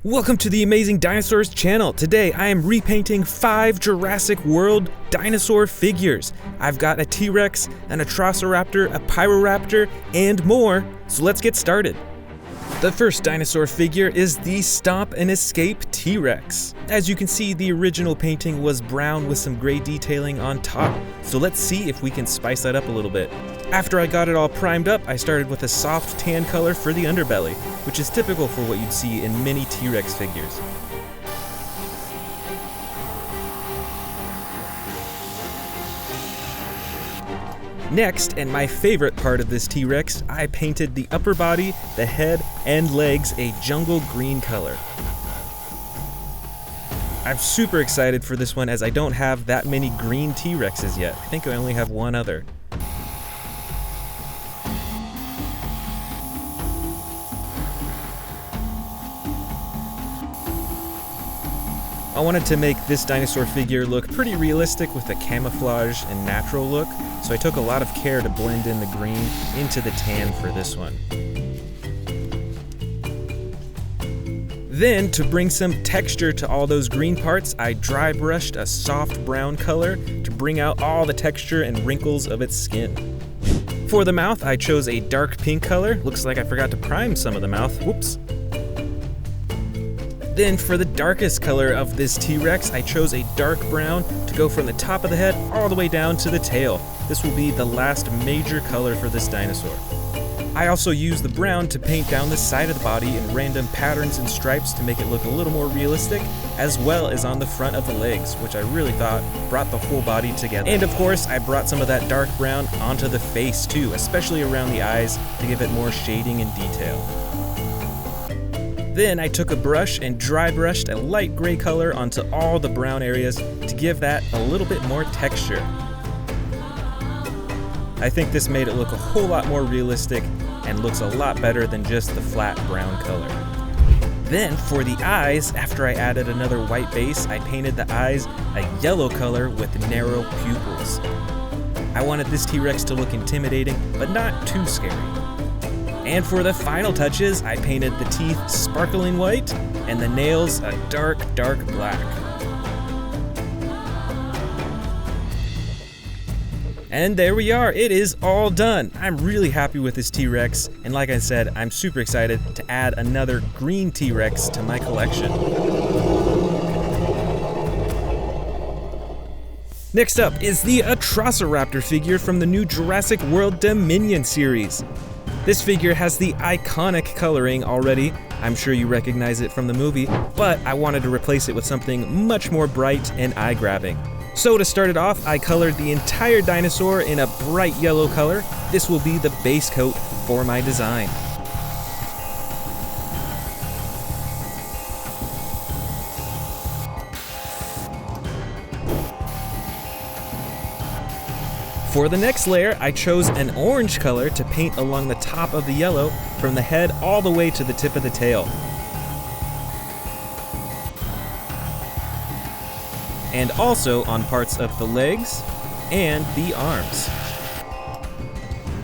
Welcome to the Amazing Dinosaurs channel. Today I am repainting 5 Jurassic World dinosaur figures. I've got a T-Rex, an Atrociraptor, a Pyroraptor, and more, so let's get started. The first dinosaur figure is the Stomp and Escape T-Rex. As you can see, the original painting was brown with some gray detailing on top, so let's see if we can spice that up a little bit. After I got it all primed up, I started with a soft tan color for the underbelly, which is typical for what you'd see in many T-Rex figures. Next, and my favorite part of this T-Rex, I painted the upper body, the head, and legs a jungle green color. I'm super excited for this one as I don't have that many green T-Rexes yet. I think I only have one other. I wanted to make this dinosaur figure look pretty realistic with a camouflage and natural look, so I took a lot of care to blend in the green into the tan for this one. Then, to bring some texture to all those green parts, I dry brushed a soft brown color to bring out all the texture and wrinkles of its skin. For the mouth, I chose a dark pink color. Looks like I forgot to prime some of the mouth. Whoops. Then for the darkest color of this T-Rex, I chose a dark brown to go from the top of the head all the way down to the tail. This will be the last major color for this dinosaur. I also used the brown to paint down the side of the body in random patterns and stripes to make it look a little more realistic, as well as on the front of the legs, which I really thought brought the whole body together. And of course, I brought some of that dark brown onto the face too, especially around the eyes to give it more shading and detail. Then I took a brush and dry brushed a light gray color onto all the brown areas to give that a little bit more texture. I think this made it look a whole lot more realistic and looks a lot better than just the flat brown color. Then for the eyes, after I added another white base, I painted the eyes a yellow color with narrow pupils. I wanted this T-Rex to look intimidating, but not too scary. And for the final touches, I painted the teeth sparkling white and the nails a dark, dark black. And there we are, it is all done. I'm really happy with this T-Rex, and like I said, I'm super excited to add another green T-Rex to my collection. Next up is the Atrociraptor figure from the new Jurassic World Dominion series. This figure has the iconic coloring already. I'm sure you recognize it from the movie, but I wanted to replace it with something much more bright and eye-grabbing. So to start it off, I colored the entire dinosaur in a bright yellow color. This will be the base coat for my design. For the next layer, I chose an orange color to paint along the top of the yellow from the head all the way to the tip of the tail. And also on parts of the legs and the arms.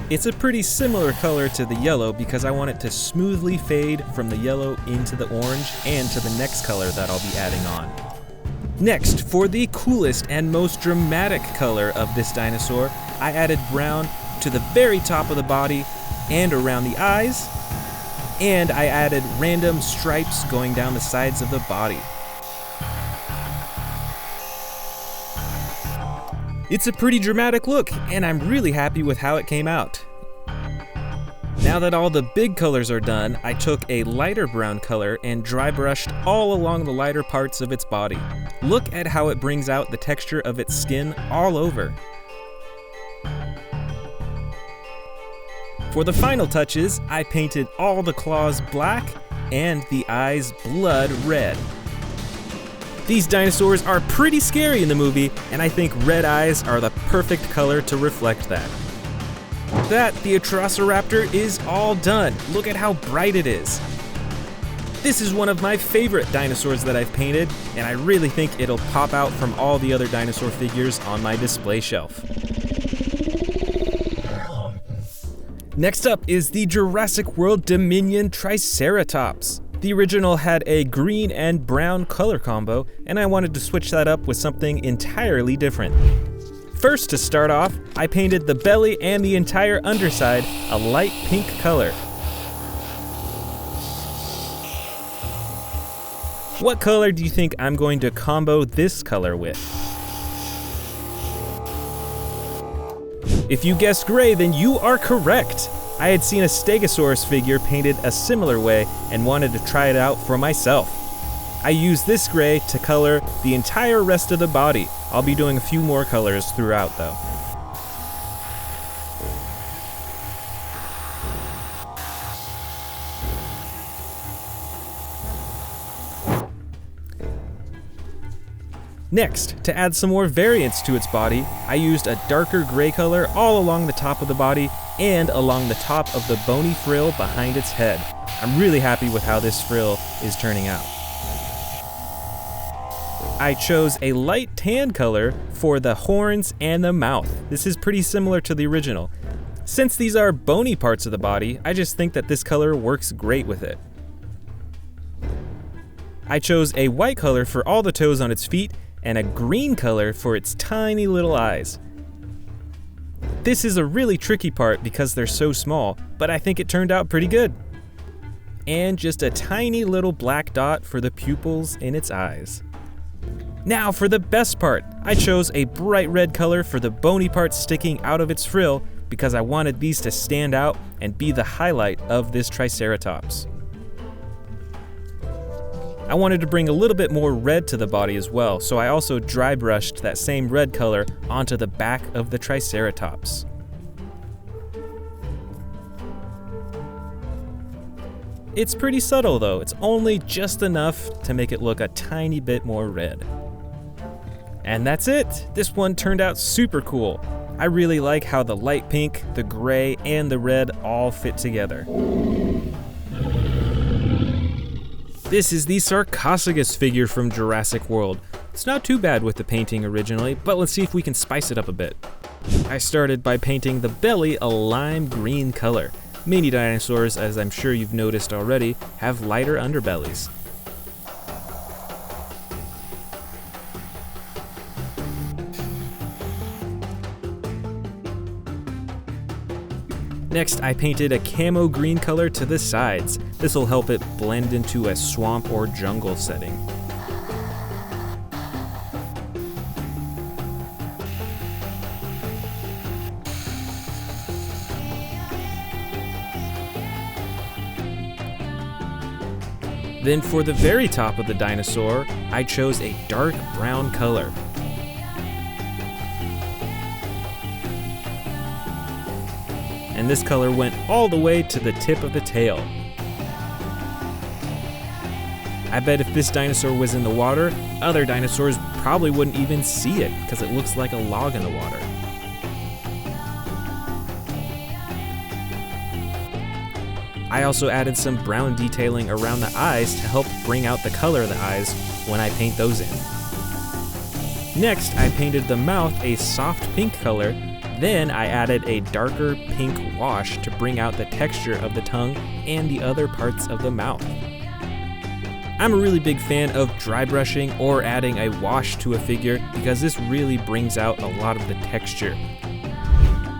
It's a pretty similar color to the yellow because I want it to smoothly fade from the yellow into the orange and to the next color that I'll be adding on. Next, for the coolest and most dramatic color of this dinosaur, I added brown to the very top of the body and around the eyes, and I added random stripes going down the sides of the body. It's a pretty dramatic look, and I'm really happy with how it came out. Now that all the big colors are done, I took a lighter brown color and dry brushed all along the lighter parts of its body. Look at how it brings out the texture of its skin all over. For the final touches, I painted all the claws black and the eyes blood red. These dinosaurs are pretty scary in the movie, and I think red eyes are the perfect color to reflect that. That, the Atrociraptor, is all done. Look at how bright it is. This is one of my favorite dinosaurs that I've painted, and I really think it'll pop out from all the other dinosaur figures on my display shelf. Next up is the Jurassic World Dominion Triceratops. The original had a green and brown color combo, and I wanted to switch that up with something entirely different. First, to start off, I painted the belly and the entire underside a light pink color. What color do you think I'm going to combo this color with? If you guessed gray, then you are correct. I had seen a Stegosaurus figure painted a similar way and wanted to try it out for myself. I used this gray to color the entire rest of the body. I'll be doing a few more colors throughout though. Next, to add some more variance to its body, I used a darker gray color all along the top of the body and along the top of the bony frill behind its head. I'm really happy with how this frill is turning out. I chose a light tan color for the horns and the mouth. This is pretty similar to the original. Since these are bony parts of the body, I just think that this color works great with it. I chose a white color for all the toes on its feet and a green color for its tiny little eyes. This is a really tricky part because they're so small, but I think it turned out pretty good. And just a tiny little black dot for the pupils in its eyes. Now for the best part, I chose a bright red color for the bony parts sticking out of its frill because I wanted these to stand out and be the highlight of this Triceratops. I wanted to bring a little bit more red to the body as well, so I also dry brushed that same red color onto the back of the Triceratops. It's pretty subtle though, it's only just enough to make it look a tiny bit more red. And that's it! This one turned out super cool. I really like how the light pink, the gray, and the red all fit together. This is the Sarcosuchus figure from Jurassic World. It's not too bad with the painting originally, but let's see if we can spice it up a bit. I started by painting the belly a lime green color. Mini dinosaurs, as I'm sure you've noticed already, have lighter underbellies. Next, I painted a camo green color to the sides. This will help it blend into a swamp or jungle setting. Then for the very top of the dinosaur, I chose a dark brown color. And this color went all the way to the tip of the tail. I bet if this dinosaur was in the water, other dinosaurs probably wouldn't even see it because it looks like a log in the water. I also added some brown detailing around the eyes to help bring out the color of the eyes when I paint those in. Next, I painted the mouth a soft pink color. Then I added a darker pink wash to bring out the texture of the tongue and the other parts of the mouth. I'm a really big fan of dry brushing or adding a wash to a figure because this really brings out a lot of the texture.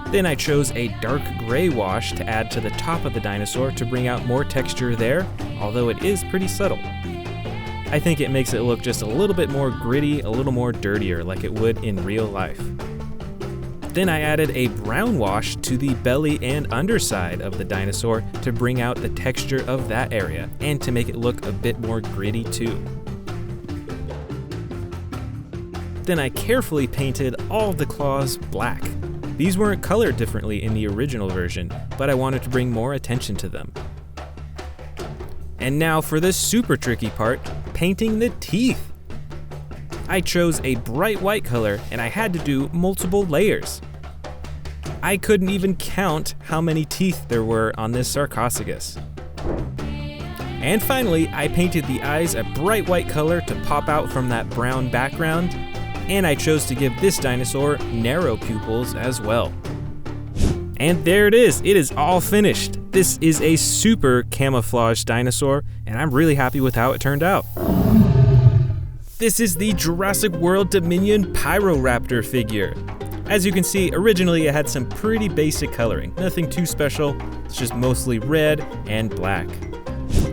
Then I chose a dark gray wash to add to the top of the dinosaur to bring out more texture there, although it is pretty subtle. I think it makes it look just a little bit more gritty, a little more dirtier like it would in real life. Then I added a brown wash to the belly and underside of the dinosaur to bring out the texture of that area and to make it look a bit more gritty too. Then I carefully painted all of the claws black. These weren't colored differently in the original version, but I wanted to bring more attention to them. And now for the super tricky part, painting the teeth. I chose a bright white color and I had to do multiple layers. I couldn't even count how many teeth there were on this Sarcosuchus. And finally, I painted the eyes a bright white color to pop out from that brown background, and I chose to give this dinosaur narrow pupils as well. And there it is all finished. This is a super camouflaged dinosaur, and I'm really happy with how it turned out. This is the Jurassic World Dominion Pyroraptor figure. As you can see, originally it had some pretty basic coloring, nothing too special, it's just mostly red and black.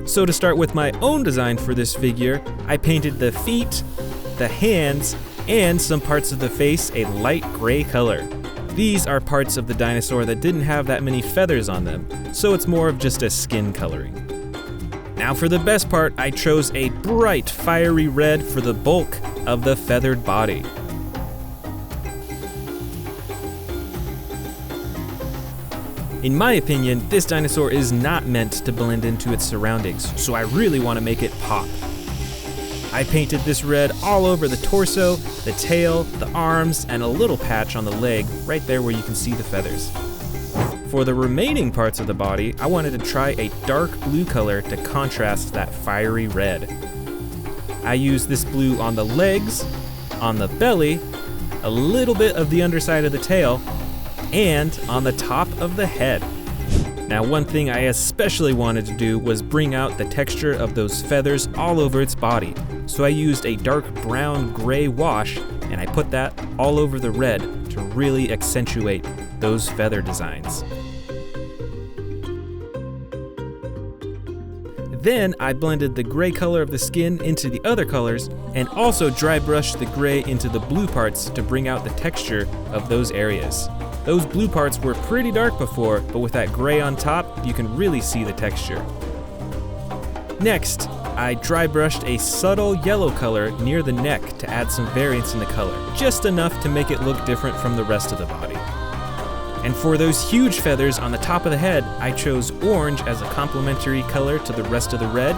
So to start with my own design for this figure, I painted the feet, the hands, and some parts of the face a light gray color. These are parts of the dinosaur that didn't have that many feathers on them, so it's more of just a skin coloring. Now for the best part, I chose a bright fiery red for the bulk of the feathered body. In my opinion, this dinosaur is not meant to blend into its surroundings, so I really want to make it pop. I painted this red all over the torso, the tail, the arms, and a little patch on the leg right there where you can see the feathers. For the remaining parts of the body, I wanted to try a dark blue color to contrast that fiery red. I used this blue on the legs, on the belly, a little bit of the underside of the tail, and on the top of the head. Now one thing I especially wanted to do was bring out the texture of those feathers all over its body. So I used a dark brown gray wash and I put that all over the red to really accentuate those feather designs. Then I blended the gray color of the skin into the other colors and also dry brushed the gray into the blue parts to bring out the texture of those areas. Those blue parts were pretty dark before, but with that gray on top, you can really see the texture. Next, I dry brushed a subtle yellow color near the neck to add some variance in the color, just enough to make it look different from the rest of the body. And for those huge feathers on the top of the head, I chose orange as a complementary color to the rest of the red,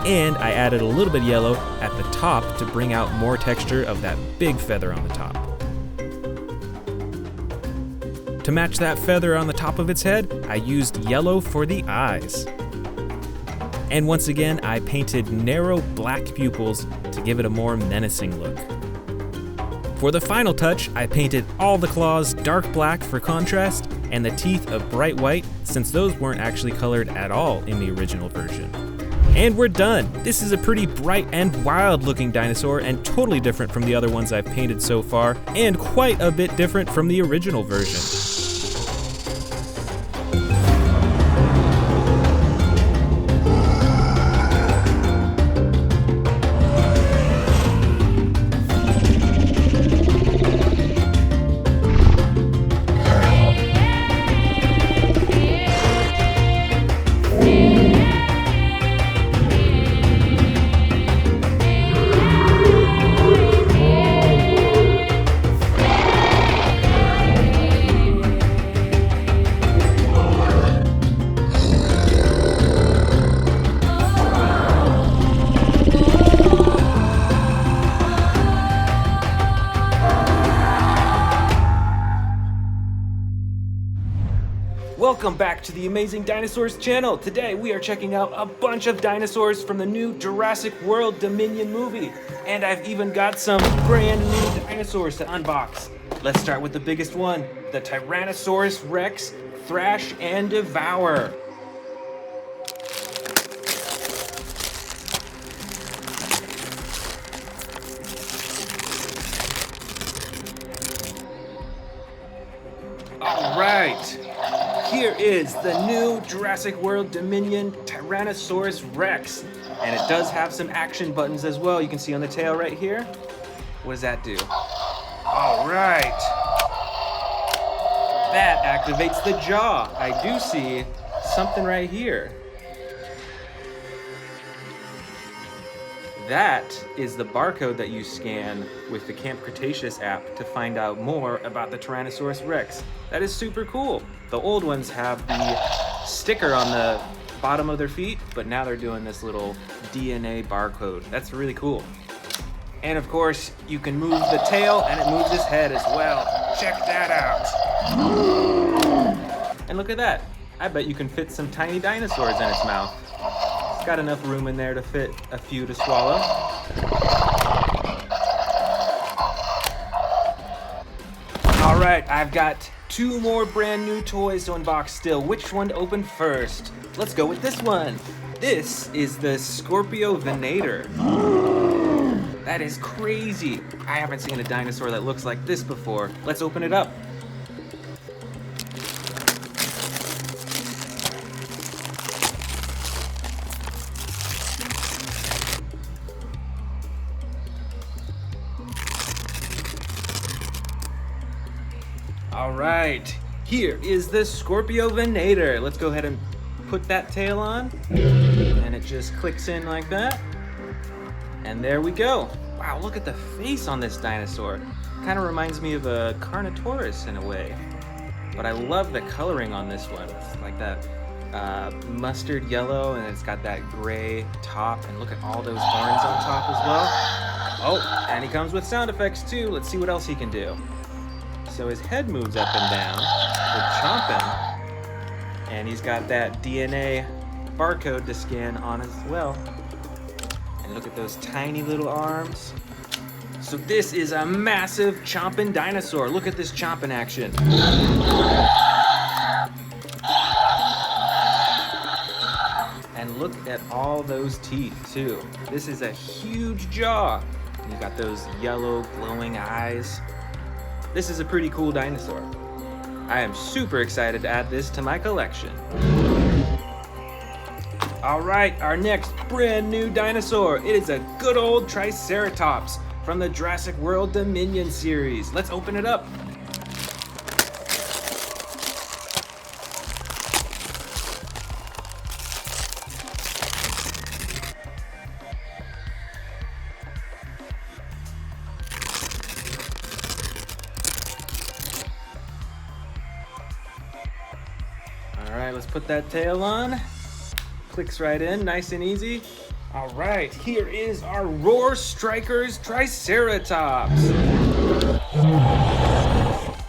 and I added a little bit of yellow at the top to bring out more texture of that big feather on the top. To match that feather on the top of its head, I used yellow for the eyes. And once again, I painted narrow black pupils to give it a more menacing look. For the final touch, I painted all the claws dark black for contrast and the teeth of bright white, since those weren't actually colored at all in the original version. And we're done! This is a pretty bright and wild looking dinosaur and totally different from the other ones I've painted so far, and quite a bit different from the original version. Welcome back to the Amazing Dinosaurs channel. Today we are checking out a bunch of dinosaurs from the new Jurassic World Dominion movie. And I've even got some brand new dinosaurs to unbox. Let's start with the biggest one, the Tyrannosaurus Rex, Thrash and Devour. All right. Here is the new Jurassic World Dominion Tyrannosaurus Rex. And it does have some action buttons as well. You can see on the tail right here. What does that do? All right. That activates the jaw. I do see something right here. That is the barcode that you scan with the Camp Cretaceous app to find out more about the Tyrannosaurus Rex. That is super cool. The old ones have the sticker on the bottom of their feet, but now they're doing this little DNA barcode. That's really cool. And of course, you can move the tail and it moves his head as well. Check that out. And look at that. I bet you can fit some tiny dinosaurs in its mouth. It's got enough room in there to fit a few to swallow. All right, I've got 2 more brand new toys to unbox still. Which one to open first? Let's go with this one. This is the Scorpio Venator. That is crazy. I haven't seen a dinosaur that looks like this before. Let's open it up. All right, here is the Scorpio Venator. Let's go ahead and put that tail on, and it just clicks in like that. And there we go. Wow, look at the face on this dinosaur. Kind of reminds me of a Carnotaurus in a way. But I love the coloring on this one. It's like that mustard yellow, and it's got that gray top. And look at all those horns on top as well. Oh, and he comes with sound effects too. Let's see what else he can do. So his head moves up and down with chomping. And he's got that DNA barcode to scan on as well. And look at those tiny little arms. So this is a massive chomping dinosaur. Look at this chomping action. And look at all those teeth too. This is a huge jaw. And you got those yellow glowing eyes. This is a pretty cool dinosaur. I am super excited to add this to my collection. All right, our next brand new dinosaur. It is a good old Triceratops from the Jurassic World Dominion series. Let's open it up. All right, let's put that tail on. Clicks right in, nice and easy. All right, here is our Roar Strikers Triceratops.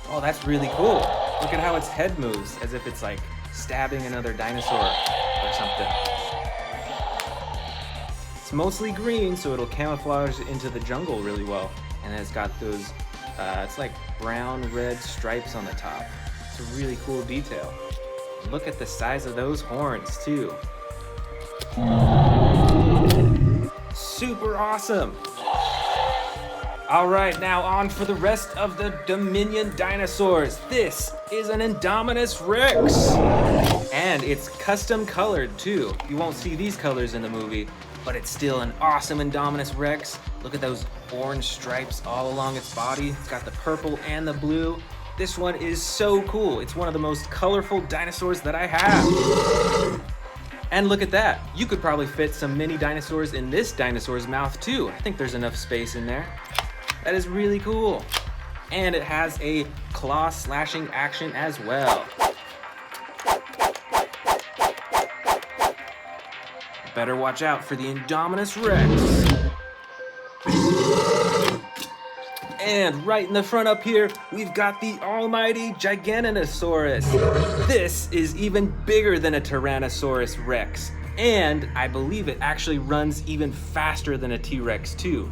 Oh, that's really cool. Look at how its head moves, as if it's like stabbing another dinosaur or something. It's mostly green, so it'll camouflage into the jungle really well. And then it's got those, it's like brown, red stripes on the top. It's a really cool detail. Look at the size of those horns too. Super awesome. All right, now on for the rest of the Dominion dinosaurs. This is an Indominus Rex. And it's custom colored too. You won't see these colors in the movie, but it's still an awesome Indominus Rex. Look at those orange stripes all along its body. It's got the purple and the blue. This one is so cool. It's one of the most colorful dinosaurs that I have. And look at that. You could probably fit some mini dinosaurs in this dinosaur's mouth too. I think there's enough space in there. That is really cool. And it has a claw slashing action as well. Better watch out for the Indominus Rex. And right in the front up here, we've got the almighty Giganotosaurus. This is even bigger than a Tyrannosaurus Rex. And I believe it actually runs even faster than a T-Rex too.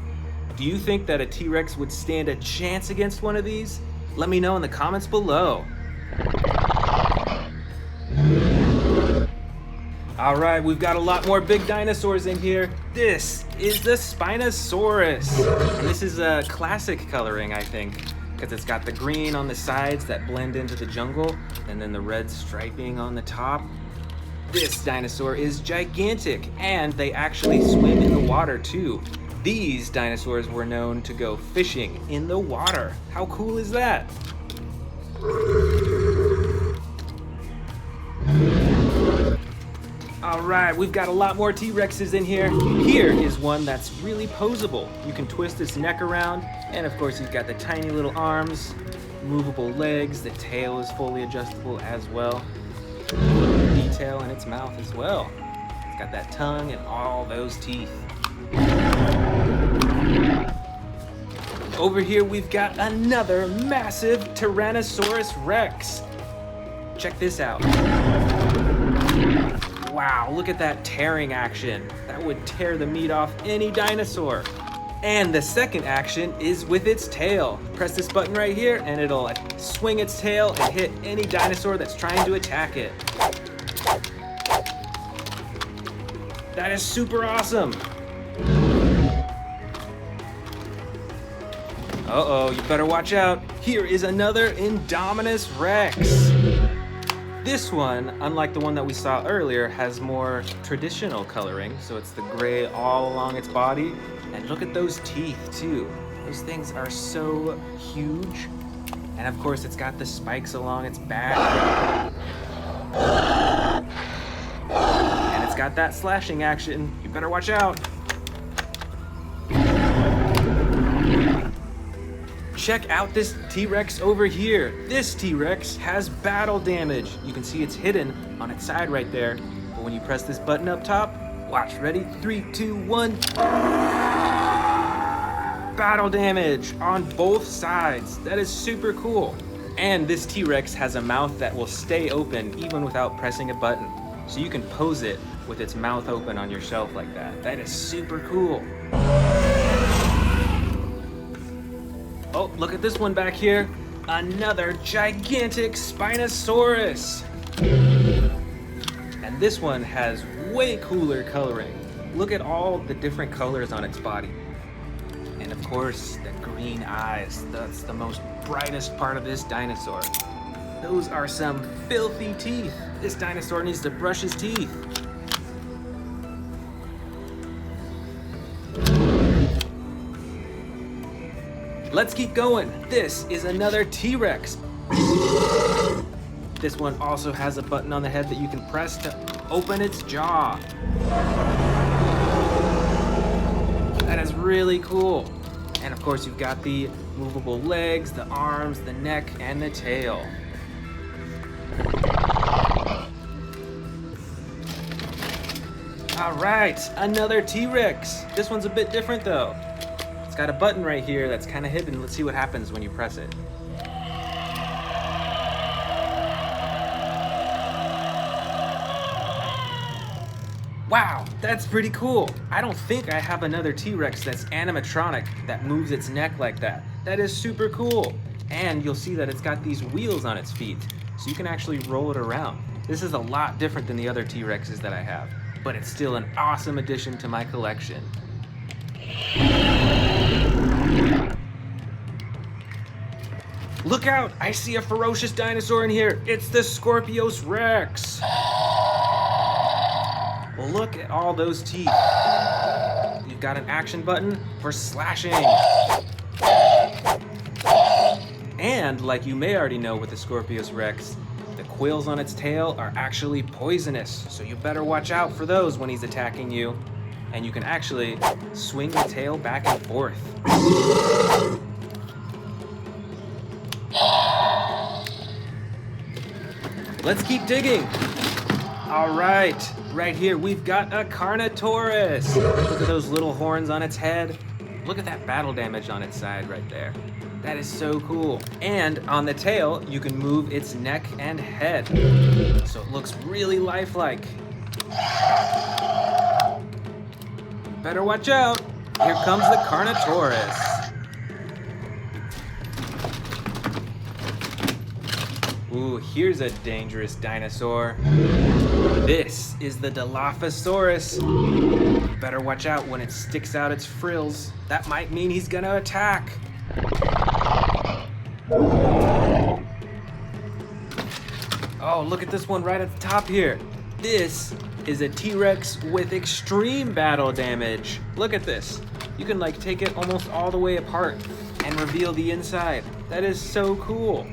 Do you think that a T-Rex would stand a chance against one of these? Let me know in the comments below. All right, we've got a lot more big dinosaurs in here. This is the Spinosaurus. And this is a classic coloring, I think, because it's got the green on the sides that blend into the jungle, and then the red striping on the top. This dinosaur is gigantic, and they actually swim in the water too. These dinosaurs were known to go fishing in the water. How cool is that? All right, we've got a lot more T-Rexes in here. Here is one that's really posable. You can twist its neck around, and of course he's got the tiny little arms, movable legs, the tail is fully adjustable as well. Detail in its mouth as well. It's got that tongue and all those teeth. Over here we've got another massive Tyrannosaurus Rex. Check this out. Wow, look at that tearing action. That would tear the meat off any dinosaur. And the second action is with its tail. Press this button right here and it'll swing its tail and hit any dinosaur that's trying to attack it. That is super awesome. Uh-oh, you better watch out. Here is another Indominus Rex. This one, unlike the one that we saw earlier, has more traditional coloring. So it's the gray all along its body. And look at those teeth too. Those things are so huge. And of course it's got the spikes along its back. And it's got that slashing action. You better watch out. Check out this T-Rex over here. This T-Rex has battle damage. You can see it's hidden on its side right there. But when you press this button up top, watch, ready? 3, 2, 1. Battle damage on both sides. That is super cool. And this T-Rex has a mouth that will stay open even without pressing a button. So you can pose it with its mouth open on your shelf like that. That is super cool. Oh, look at this one back here. Another gigantic Spinosaurus. And this one has way cooler coloring. Look at all the different colors on its body. And of course, the green eyes. That's the most brightest part of this dinosaur. Those are some filthy teeth. This dinosaur needs to brush his teeth. Let's keep going. This is another T-Rex. This one also has a button on the head that you can press to open its jaw. That is really cool. And of course, you've got the movable legs, the arms, the neck, and the tail. All right, another T-Rex. This one's a bit different though. It's got a button right here that's kind of hidden. Let's see what happens when you press it. Wow, that's pretty cool. I don't think I have another T-Rex that's animatronic that moves its neck like that. That is super cool. And you'll see that it's got these wheels on its feet, so you can actually roll it around. This is a lot different than the other T-Rexes that I have, but it's still an awesome addition to my collection. Look out! I see a ferocious dinosaur in here. It's the Scorpius Rex. Well, look at all those teeth. You've got an action button for slashing. And like you may already know with the Scorpius Rex, the quills on its tail are actually poisonous. So you better watch out for those when he's attacking you. And you can actually swing the tail back and forth. Let's keep digging. All right, right here we've got a Carnotaurus. Look at those little horns on its head. Look at that battle damage on its side right there. That is so cool. And on the tail, you can move its neck and head. So it looks really lifelike. Better watch out. Here comes the Carnotaurus. Ooh, here's a dangerous dinosaur. This is the Dilophosaurus. You better watch out when it sticks out its frills. That might mean he's gonna attack. Oh, look at this one right at the top here. This is a T-Rex with extreme battle damage. Look at this. You can like take it almost all the way apart and reveal the inside. That is so cool.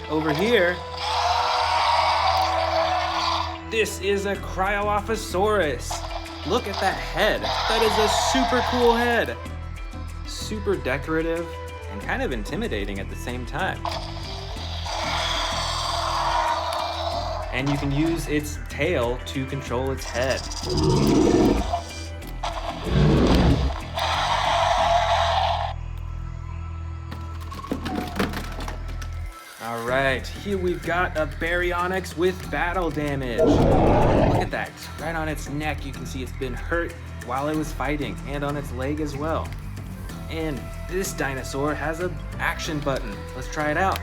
Over here, this is a Cryolophosaurus. Look at that head. That is a super cool head. Super decorative and kind of intimidating at the same time. and you can use its tail to control its head. All right, here we've got a Baryonyx with battle damage. Look at that, right on its neck you can see it's been hurt while it was fighting, and on its leg as well. And this dinosaur has an action button. Let's try it out.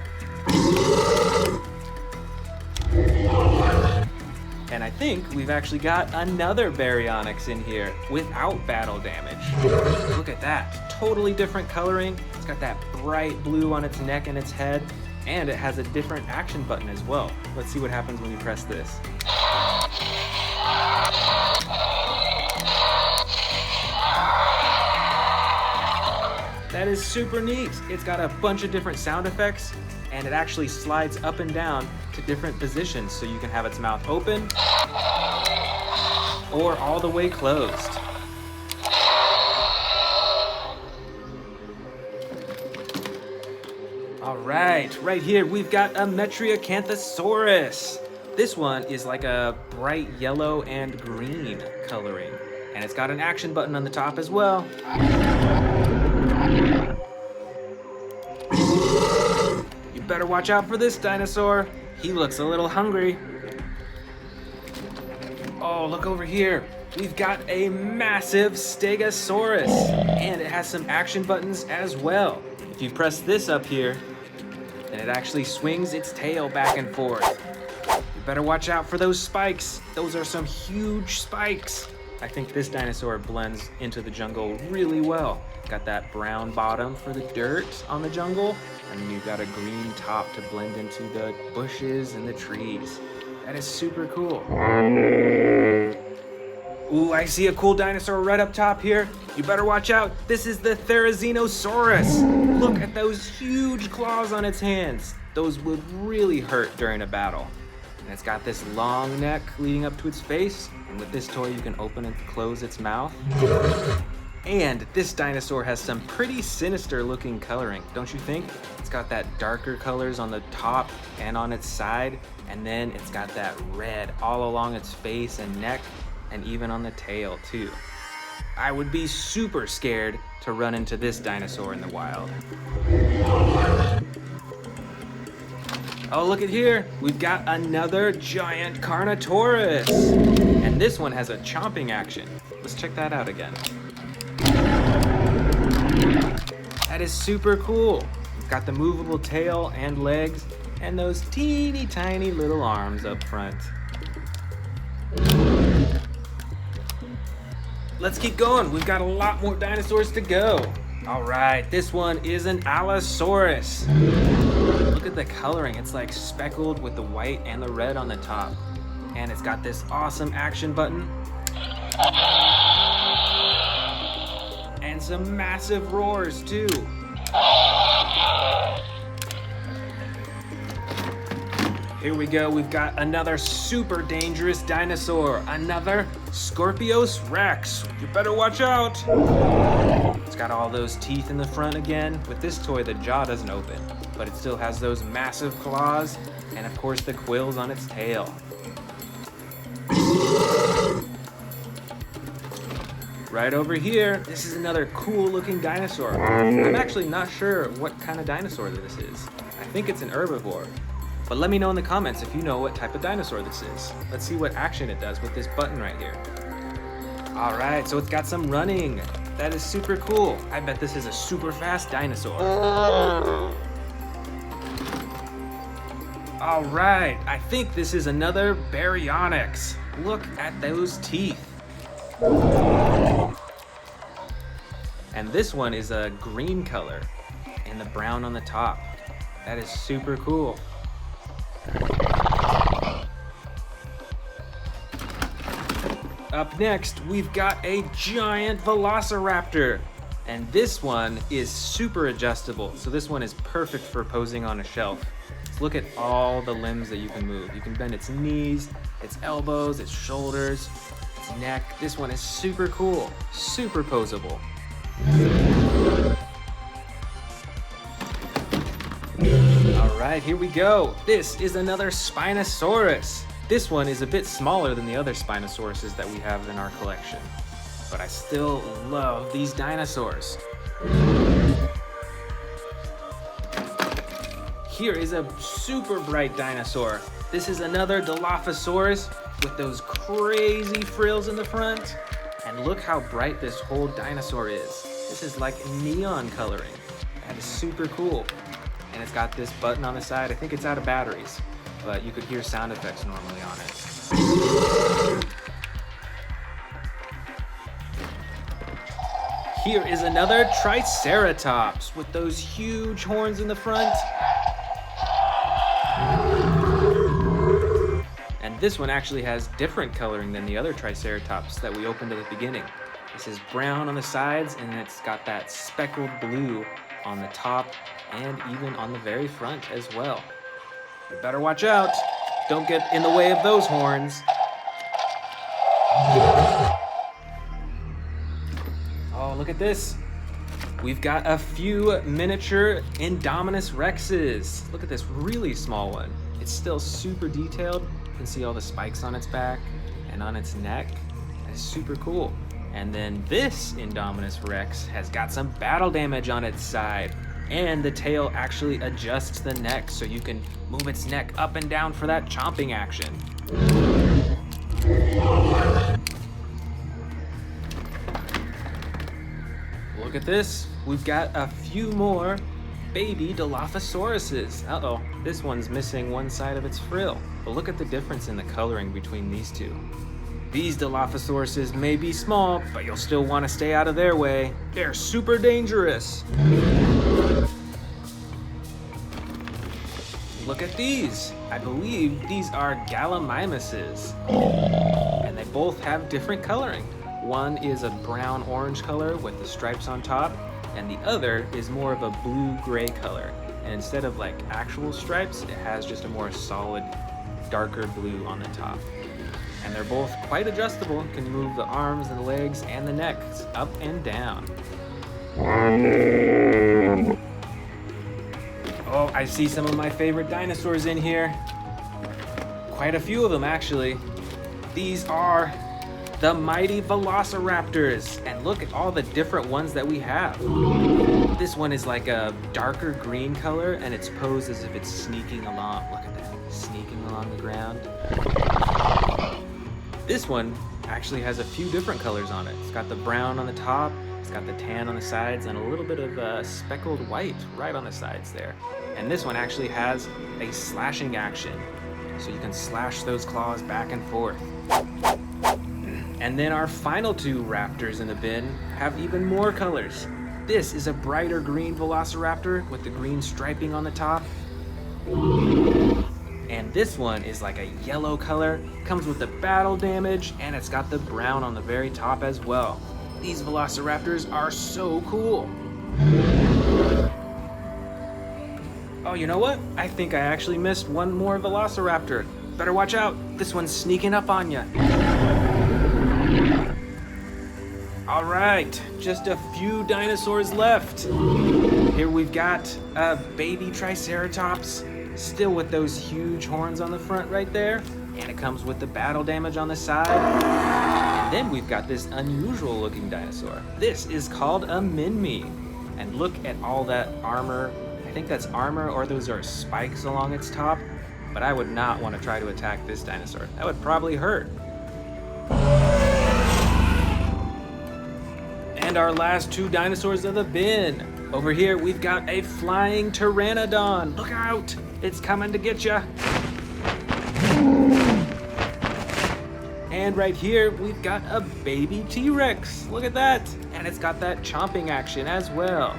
And I think we've actually got another Baryonyx in here without battle damage. Look at that, totally different coloring. It's got that bright blue on its neck and its head, and it has a different action button as well. Let's see what happens when you press this. That is super neat. It's got a bunch of different sound effects, and it actually slides up and down to different positions, so you can have its mouth open or all the way closed. All right here we've got a Metriacanthosaurus. This one is like a bright yellow and green coloring, and it's got an action button on the top as well. You better watch out for this dinosaur. He looks a little hungry. Oh, look over here. We've got a massive Stegosaurus, and it has some action buttons as well. If you press this up here, then it actually swings its tail back and forth. You better watch out for those spikes. Those are some huge spikes. I think this dinosaur blends into the jungle really well. Got that brown bottom for the dirt on the jungle, and then you've got a green top to blend into the bushes and the trees. That is super cool. Ooh, I see a cool dinosaur right up top here. You better watch out. This is the Therizinosaurus. Look at those huge claws on its hands. Those would really hurt during a battle. And it's got this long neck leading up to its face. And with this toy, you can open and close its mouth. And this dinosaur has some pretty sinister looking coloring, don't you think? It's got that darker colors on the top and on its side. And then it's got that red all along its face and neck, and even on the tail too. I would be super scared to run into this dinosaur in the wild. Oh, look at here. We've got another giant Carnotaurus. And this one has a chomping action. Let's check that out again. That is super cool. It's got the movable tail and legs, and those teeny tiny little arms up front. Let's keep going. We've got a lot more dinosaurs to go. All right, this one is an Allosaurus. Look at the coloring. It's like speckled with the white and the red on the top. And it's got this awesome action button. And some massive roars too. Here we go, we've got another super dangerous dinosaur, another Scorpius Rex. You better watch out. It's got all those teeth in the front again. With this toy, the jaw doesn't open, but it still has those massive claws, and of course the quills on its tail. Right over here, this is another cool looking dinosaur. I'm actually not sure what kind of dinosaur this is. I think it's an herbivore. But let me know in the comments if you know what type of dinosaur this is. Let's see what action it does with this button right here. All right, so it's got some running. That is super cool. I bet this is a super fast dinosaur. All right, I think this is another Baryonyx. Look at those teeth. And this one is a green color and the brown on the top. That is super cool. Up next, we've got a giant Velociraptor. And this one is super adjustable. So this one is perfect for posing on a shelf. Let's look at all the limbs that you can move. You can bend its knees, its elbows, its shoulders, its neck. This one is super cool, super posable. All right, here we go. This is another Spinosaurus. This one is a bit smaller than the other Spinosauruses that we have in our collection, but I still love these dinosaurs. Here is a super bright dinosaur. This is another Dilophosaurus with those crazy frills in the front. And look how bright this whole dinosaur is. This is like neon coloring. That is super cool. And it's got this button on the side. I think it's out of batteries, but you could hear sound effects normally on it. Here is another Triceratops with those huge horns in the front. And this one actually has different coloring than the other Triceratops that we opened at the beginning. This is brown on the sides, and it's got that speckled blue on the top and even on the very front as well. You better watch out. Don't get in the way of those horns. Oh, look at this. We've got a few miniature Indominus Rexes. Look at this really small one. It's still super detailed. You can see all the spikes on its back and on its neck. That's super cool. And then this Indominus Rex has got some battle damage on its side. And the tail actually adjusts the neck so you can move its neck up and down for that chomping action. Look at this. We've got a few more baby Dilophosauruses. Uh-oh, this one's missing one side of its frill. But look at the difference in the coloring between these two. These Dilophosauruses may be small, but you'll still want to stay out of their way. They're super dangerous. Look at these. I believe these are Gallimimuses. And they both have different coloring. One is a brown-orange color with the stripes on top, and the other is more of a blue-gray color. And instead of like actual stripes, it has just a more solid, darker blue on the top. And they're both quite adjustable. You can move the arms and the legs and the necks up and down. Oh, I see some of my favorite dinosaurs in here. Quite a few of them, actually. These are the mighty Velociraptors. And look at all the different ones that we have. This one is like a darker green color, and it's posed as if it's sneaking along. Look at that, sneaking along the ground. This one actually has a few different colors on it. It's got the brown on the top, it's got the tan on the sides, and a little bit of speckled white right on the sides there. And this one actually has a slashing action, so you can slash those claws back and forth. And then our final two raptors in the bin have even more colors. This is a brighter green Velociraptor with the green striping on the top. And this one is like a yellow color, comes with the battle damage, and it's got the brown on the very top as well. These Velociraptors are so cool. Oh, you know what? I think I actually missed one more Velociraptor. Better watch out, this one's sneaking up on you. All right, just a few dinosaurs left. Here we've got a baby Triceratops, still with those huge horns on the front right there, and it comes with the battle damage on the side. And then we've got this unusual looking dinosaur. This is called a Minmi. And look at all that armor. I think that's armor, or those are spikes along its top, but I would not want to try to attack this dinosaur. That would probably hurt. And our last two dinosaurs of the bin. Over here, we've got a flying pteranodon. Look out, it's coming to get ya. And right here, we've got a baby T-Rex. Look at that. And it's got that chomping action as well.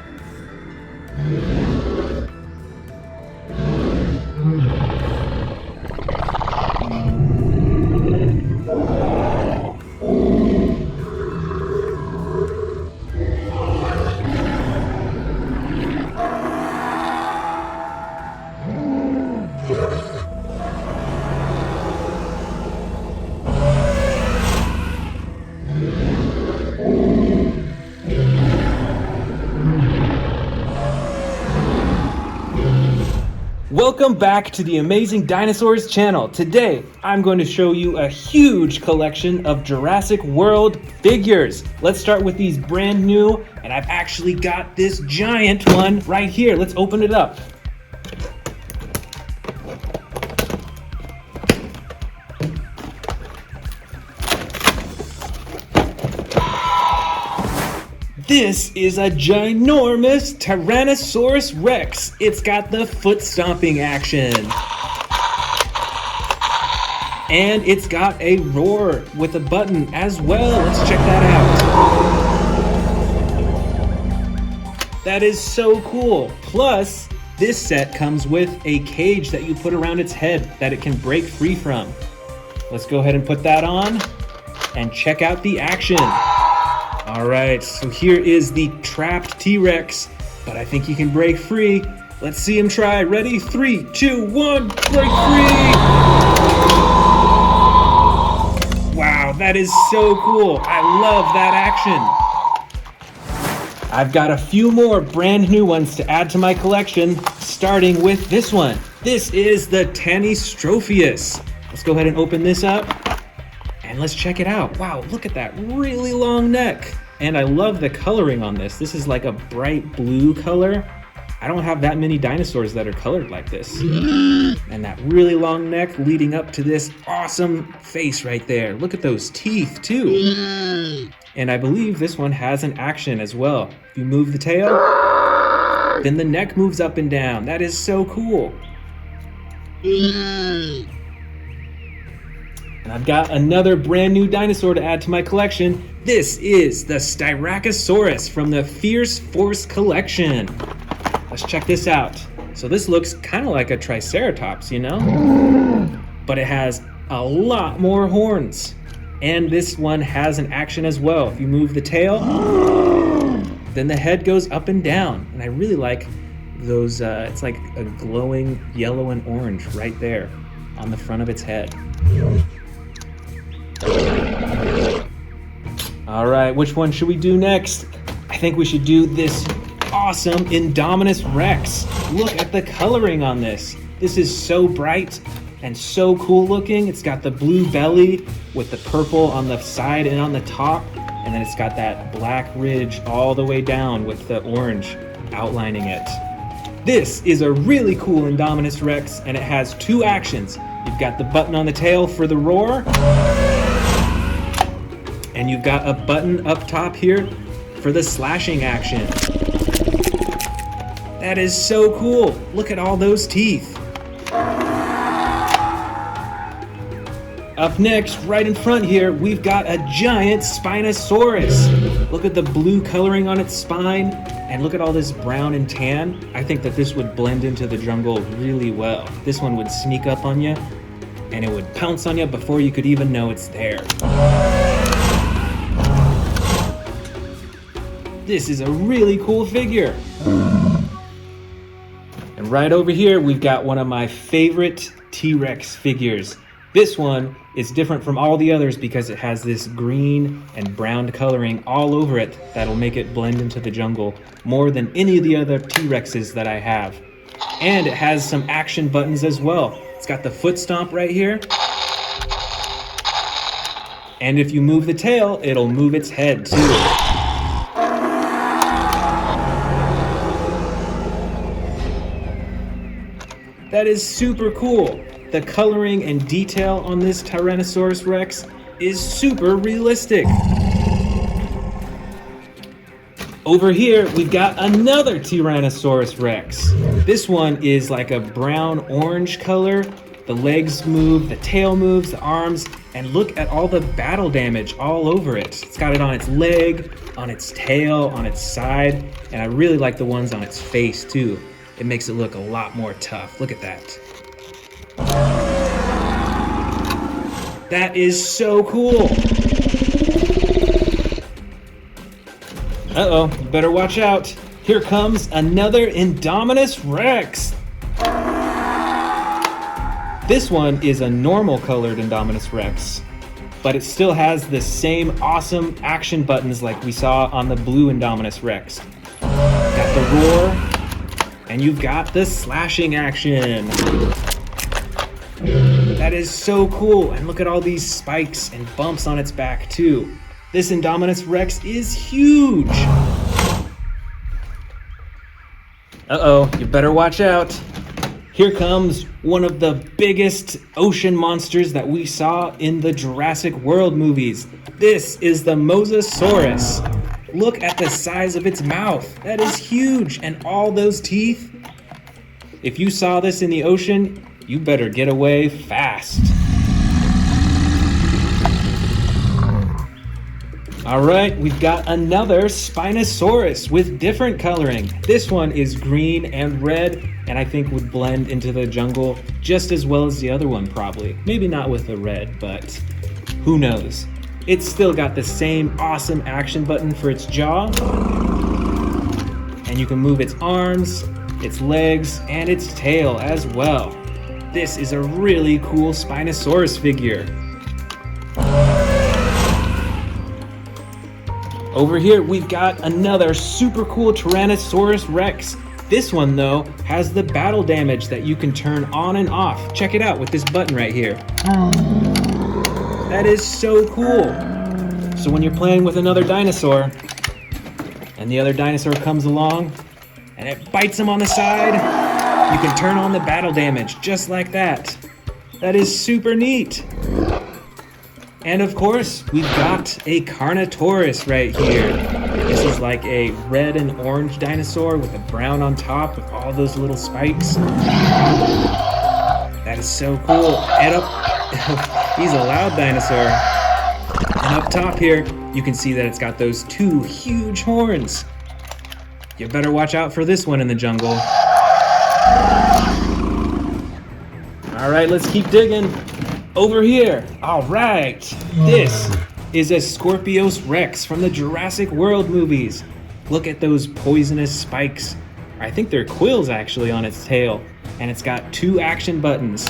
Welcome back to the Amazing Dinosaurs channel. Today, I'm going to show you a huge collection of Jurassic World figures. Let's start with these brand new, and I've actually got this giant one right here. Let's open it up. This is a ginormous Tyrannosaurus Rex. It's got the foot stomping action. And it's got a roar with a button as well. Let's check that out. That is so cool. Plus, this set comes with a cage that you put around its head that it can break free from. Let's go ahead and put that on and check out the action. All right, so here is the trapped T-Rex, but I think he can break free. Let's see him try. Ready? 3, 2, 1, break free! Wow, that is so cool. I love that action. I've got a few more brand new ones to add to my collection, starting with this one. This is the Tanistrofeus. Let's go ahead and open this up. And let's check it out. Wow, look at that really long neck. And I love the coloring on this. This is like a bright blue color. I don't have that many dinosaurs that are colored like this. And that really long neck leading up to this awesome face right there. Look at those teeth too. And I believe this one has an action as well. If you move the tail, then the neck moves up and down. That is so cool. And I've got another brand new dinosaur to add to my collection. This is the Styracosaurus from the Fierce Force collection. Let's check this out. So this looks kind of like a Triceratops, you know? But it has a lot more horns. And this one has an action as well. If you move the tail, then the head goes up and down. And I really like those, it's like a glowing yellow and orange right there on the front of its head. All right, which one should we do next? I think we should do this awesome Indominus Rex. Look at the coloring on this. This is so bright and so cool looking. It's got the blue belly with the purple on the side and on the top. And then it's got that black ridge all the way down with the orange outlining it. This is a really cool Indominus Rex, and it has two actions. You've got the button on the tail for the roar, and you've got a button up top here for the slashing action. That is so cool. Look at all those teeth. Up next, right in front here, we've got a giant Spinosaurus. Look at the blue coloring on its spine, and look at all this brown and tan. I think that this would blend into the jungle really well. This one would sneak up on you, and it would pounce on you before you could even know it's there. This is a really cool figure. And right over here, we've got one of my favorite T-Rex figures. This one is different from all the others because it has this green and brown coloring all over it that'll make it blend into the jungle more than any of the other T-Rexes that I have. And it has some action buttons as well. It's got the foot stomp right here. And if you move the tail, it'll move its head too. That is super cool. The coloring and detail on this Tyrannosaurus Rex is super realistic. Over here, we've got another Tyrannosaurus Rex. This one is like a brown-orange color. The legs move, the tail moves, the arms, and look at all the battle damage all over it. It's got it on its leg, on its tail, on its side, and I really like the ones on its face too. It makes it look a lot more tough. Look at that. That is so cool. Uh-oh, you better watch out. Here comes another Indominus Rex. This one is a normal colored Indominus Rex, but it still has the same awesome action buttons like we saw on the blue Indominus Rex. Got the roar, And you've got the slashing action. That is so cool, and look at all these spikes and bumps on its back too. This Indominus Rex is huge. Uh-oh, you better watch out. Here comes one of the biggest ocean monsters that we saw in the Jurassic World movies. This is the Mosasaurus. Look at the size of its mouth. That is huge, and all those teeth. If you saw this in the ocean, you better get away fast. All right, we've got another Spinosaurus with different coloring. This one is green and red, and I think would blend into the jungle just as well as the other one probably. Maybe not with the red, but who knows? It's still got the same awesome action button for its jaw. And you can move its arms, its legs, and its tail as well. This is a really cool Spinosaurus figure. Over here, we've got another super cool Tyrannosaurus Rex. This one, though, has the battle damage that you can turn on and off. Check it out with this button right here. That is so cool. So when you're playing with another dinosaur, and the other dinosaur comes along, and it bites him on the side, you can turn on the battle damage just like that. That is super neat. And of course, we've got a Carnotaurus right here. This is like a red and orange dinosaur with a brown on top with all those little spikes. That is so cool. And he's a loud dinosaur. And up top here, you can see that it's got those two huge horns. You better watch out for this one in the jungle. All right, let's keep digging. Over here. All right. This is a Scorpius Rex from the Jurassic World movies. Look at those poisonous spikes. I think they're quills actually on its tail. And it's got two action buttons.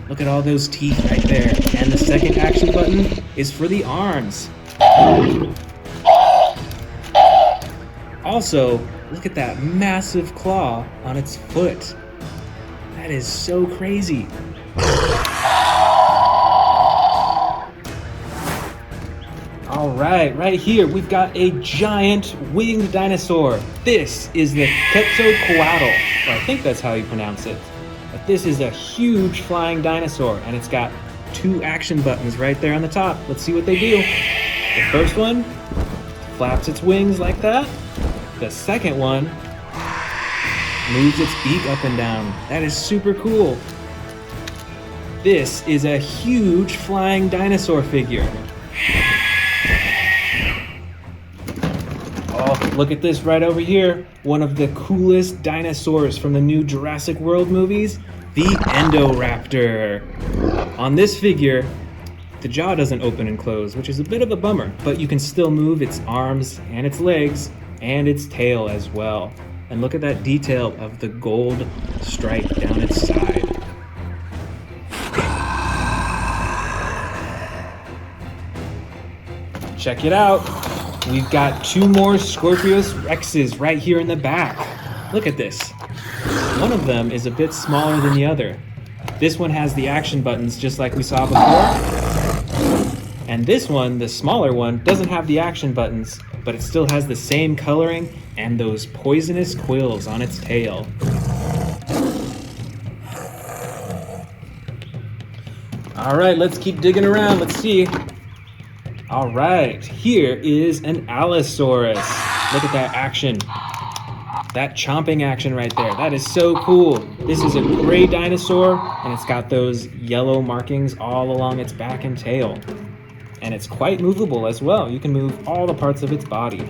Look at all those teeth right there. And the second action button is for the arms. Also, look at that massive claw on its foot. That is so crazy. All right here we've got a giant winged dinosaur. This is the Quetzalcoatl, or I think that's how you pronounce it. But this is a huge flying dinosaur, and it's got two action buttons right there on the top. Let's see what they do. The first one flaps its wings like that. The second one moves its beak up and down. That is super cool. This is a huge flying dinosaur figure. Oh, look at this right over here. One of the coolest dinosaurs from the new Jurassic World movies, the Indoraptor. On this figure, the jaw doesn't open and close, which is a bit of a bummer, but you can still move its arms and its legs and its tail as well. And look at that detail of the gold stripe down its side. Check it out. We've got two more Scorpius Rexes right here in the back. Look at this. One of them is a bit smaller than the other. This one has the action buttons just like we saw before. And this one, the smaller one, doesn't have the action buttons, but it still has the same coloring and those poisonous quills on its tail. All right, let's keep digging around. Let's see. All right, here is an Allosaurus. Look at that action. That chomping action right there. That is so cool. This is a gray dinosaur, and it's got those yellow markings all along its back and tail. And it's quite movable as well. You can move all the parts of its body.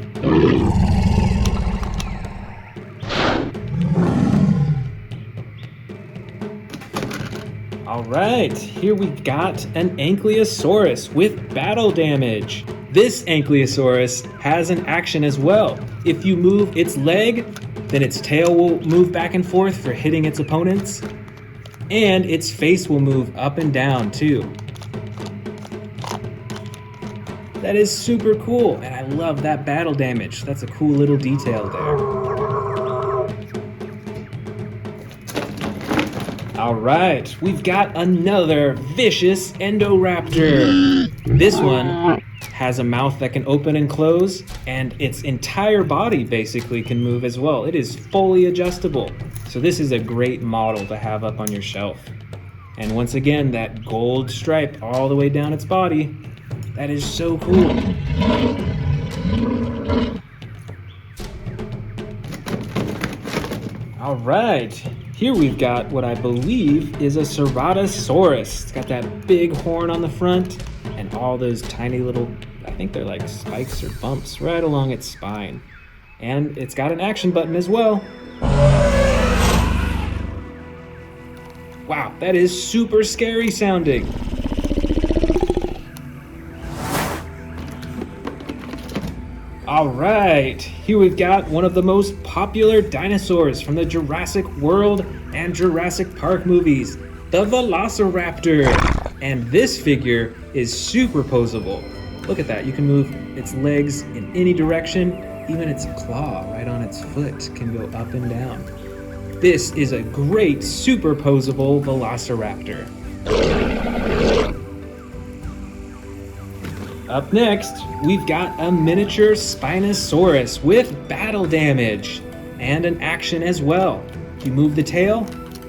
All right, here we've got an Ankylosaurus with battle damage. This Ankylosaurus has an action as well. If you move its leg, then its tail will move back and forth for hitting its opponents, and its face will move up and down too. That is super cool, and I love that battle damage. That's a cool little detail there. All right, we've got another vicious Indoraptor. This one has a mouth that can open and close, and its entire body basically can move as well. It is fully adjustable. So this is a great model to have up on your shelf. And once again, that gold stripe all the way down its body, that is so cool. All right, here we've got what I believe is a Ceratosaurus. It's got that big horn on the front and all those tiny little, I think they're like spikes or bumps right along its spine. And it's got an action button as well. Wow, that is super scary sounding. All right, here we've got one of the most popular dinosaurs from the Jurassic World and Jurassic Park movies, the Velociraptor. And this figure is super posable. Look at that, you can move its legs in any direction, even its claw right on its foot can go up and down. This is a great super posable Velociraptor. Up next, we've got a miniature Spinosaurus with battle damage and an action as well. You move the tail,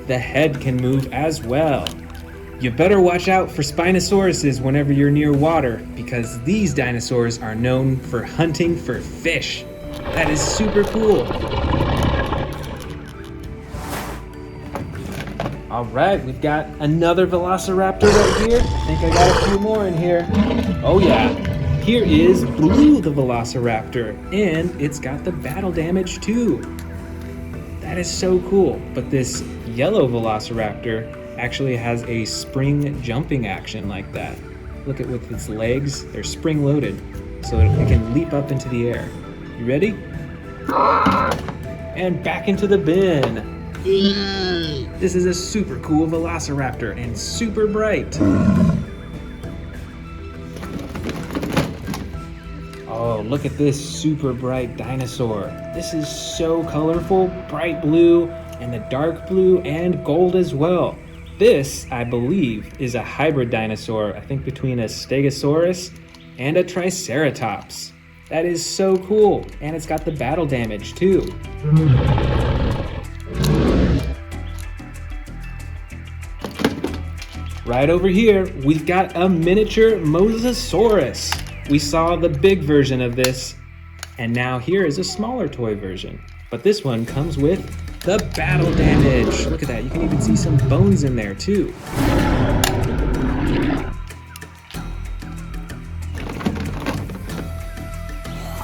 the head can move as well. You better watch out for Spinosauruses whenever you're near water, because these dinosaurs are known for hunting for fish. That is super cool. All right, we've got another Velociraptor right here. I think I got a few more in here. Oh yeah, here is Blue the Velociraptor, and it's got the battle damage too. That is so cool. But this yellow Velociraptor actually has a spring jumping action like that. Look at with its legs, they're spring loaded, so it can leap up into the air. You ready? And back into the bin. This is a super cool Velociraptor and super bright. Oh, look at this super bright dinosaur. This is so colorful, bright blue, and the dark blue and gold as well. This, I believe, is a hybrid dinosaur, I think between a Stegosaurus and a Triceratops. That is so cool, and it's got the battle damage too. Right over here, we've got a miniature Mosasaurus. We saw the big version of this, and now here is a smaller toy version. But this one comes with the battle damage. Look at that, you can even see some bones in there too.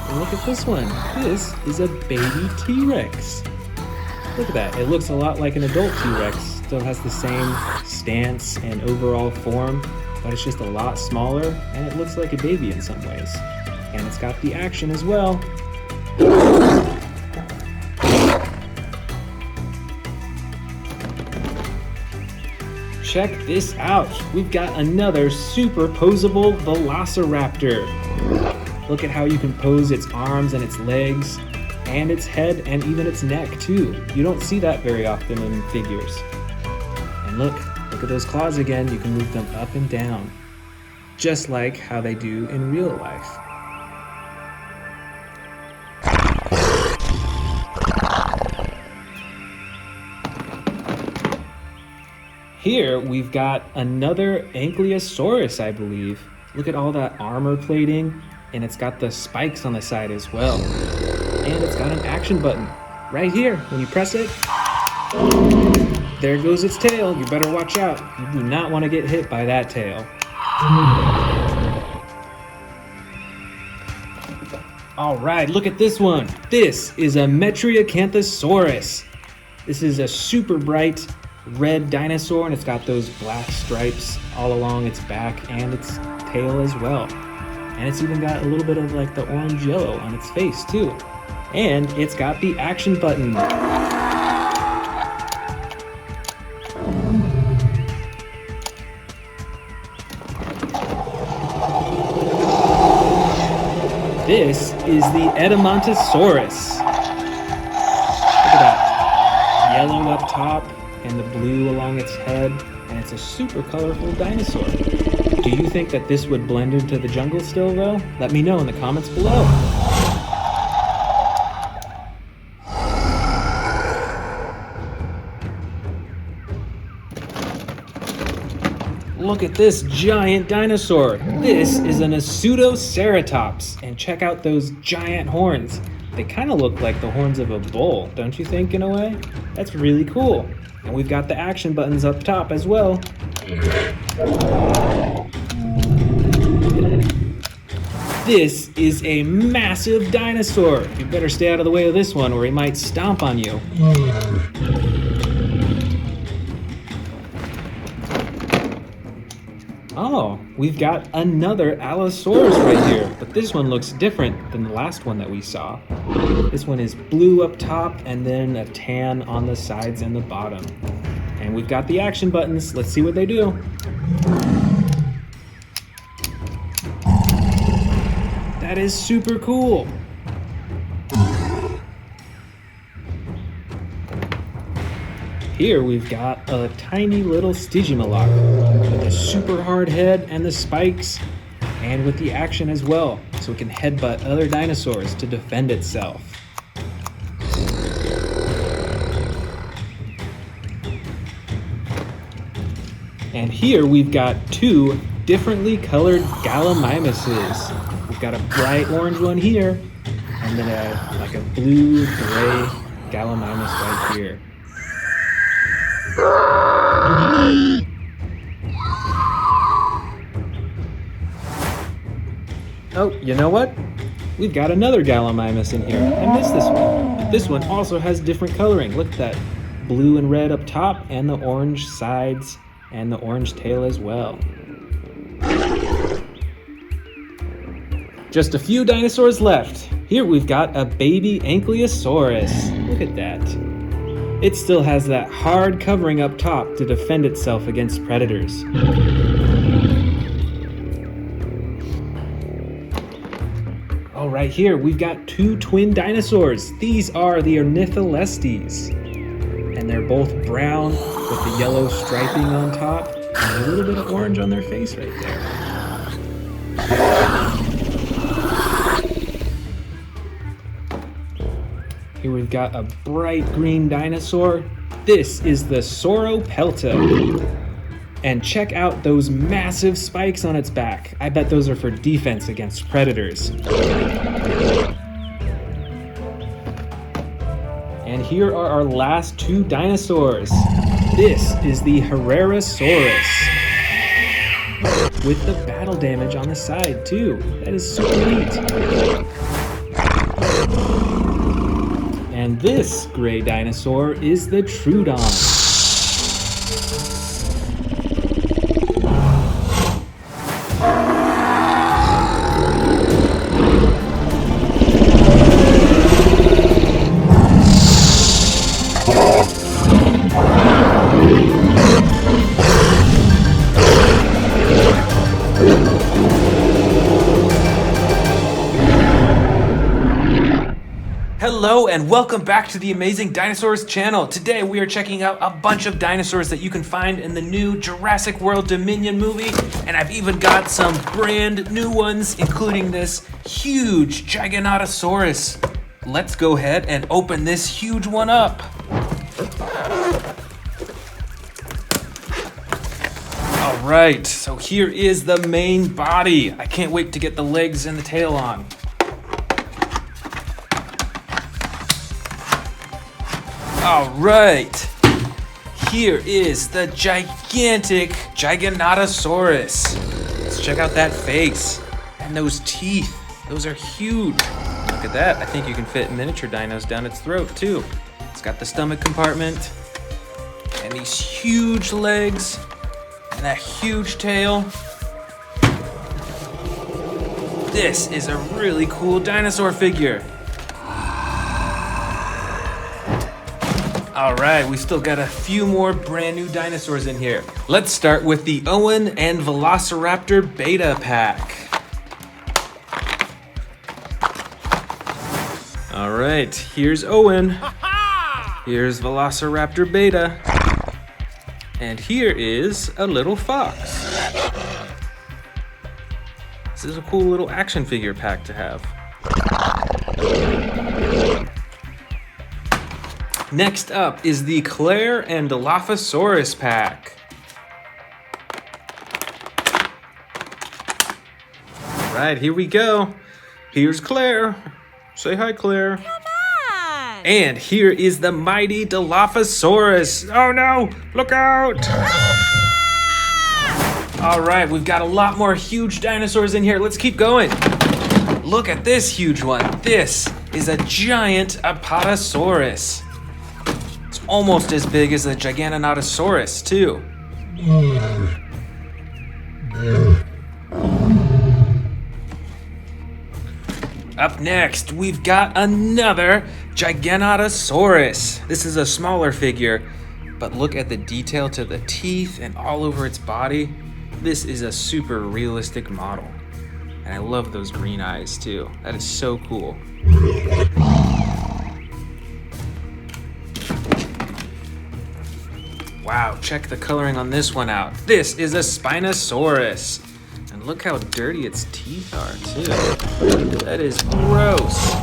And look at this one. This is a baby T-Rex. Look at that, it looks a lot like an adult T-Rex. Still has the same stance and overall form, but it's just a lot smaller, and it looks like a baby in some ways. And it's got the action as well. Check this out. We've got another super posable Velociraptor. Look at how you can pose its arms and its legs, and its head and even its neck too. You don't see that very often in figures. And look at those claws again. You can move them up and down, just like how they do in real life. Here we've got another Ankylosaurus, I believe. Look at all that armor plating, and it's got the spikes on the side as well. And it's got an action button right here. When you press it, there goes its tail. You better watch out. You do not want to get hit by that tail. All right, look at this one. This is a Metriacanthosaurus. This is a super bright red dinosaur, and it's got those black stripes all along its back and its tail as well. And it's even got a little bit of like the orange yellow on its face too. And it's got the action button. This is the Edmontosaurus. Look at that. Yellow up top and the blue along its head, and it's a super colorful dinosaur. Do you think that this would blend into the jungle still though? Let me know in the comments below. Look at this giant dinosaur. This is an Pseudoceratops, and check out those giant horns. They kind of look like the horns of a bull, don't you think, in a way? That's really cool. And we've got the action buttons up top as well. This is a massive dinosaur. You better stay out of the way of this one or he might stomp on you. Oh, we've got another Allosaurus right here, but this one looks different than the last one that we saw. This one is blue up top and then a tan on the sides and the bottom. And we've got the action buttons. Let's see what they do. That is super cool. Here we've got a tiny little Stygimoloch with a super hard head and the spikes, and with the action as well, so it can headbutt other dinosaurs to defend itself. And here we've got two differently colored Gallimimuses. We've got a bright orange one here, and then like a blue-gray Gallimimus right here. Oh, you know what? We've got another Gallimimus in here. I missed this one. But this one also has different coloring. Look at that blue and red up top, and the orange sides, and the orange tail as well. Just a few dinosaurs left. Here we've got a baby Ankylosaurus. Look at that. It still has that hard covering up top to defend itself against predators. Oh, right here we've got two twin dinosaurs. These are the Ornitholestes. And they're both brown with the yellow striping on top and a little bit of orange on their face right there. Here we've got a bright green dinosaur. This is the Sauropelta. And check out those massive spikes on its back. I bet those are for defense against predators. And here are our last two dinosaurs. This is the Herrerasaurus, with the battle damage on the side too. That is super neat. And this gray dinosaur is the Troodon. Hello and welcome back to the Amazing Dinosaurs channel. Today we are checking out a bunch of dinosaurs that you can find in the new Jurassic World Dominion movie, and I've even got some brand new ones, including this huge Giganotosaurus. Let's go ahead and open this huge one up. All right, so here is the main body. I can't wait to get the legs and the tail on. All right, here is the gigantic Giganotosaurus. Let's check out that face and those teeth. Those are huge. Look at that. I think you can fit miniature dinos down its throat too. It's got the stomach compartment and these huge legs and that huge tail. This is a really cool dinosaur figure. All right, we still got a few more brand new dinosaurs in here. Let's start with the Owen and Velociraptor Beta pack. All right, here's Owen. Here's Velociraptor Beta. And here is a little fox. This is a cool little action figure pack to have. Next up is the Claire and Dilophosaurus pack. All right, here we go. Here's Claire. Say hi, Claire. Come on! And here is the mighty Dilophosaurus. Oh no, look out! All right, we've got a lot more huge dinosaurs in here. Let's keep going. Look at this huge one. This is a giant Apatosaurus. It's almost as big as a Gigantanotosaurus, too. Up next, we've got another Gigantanosaurus. This is a smaller figure, but look at the detail to the teeth and all over its body. This is a super realistic model. And I love those green eyes too. That is so cool. Wow, check the coloring on this one out. This is a Spinosaurus. And look how dirty its teeth are too. That is gross.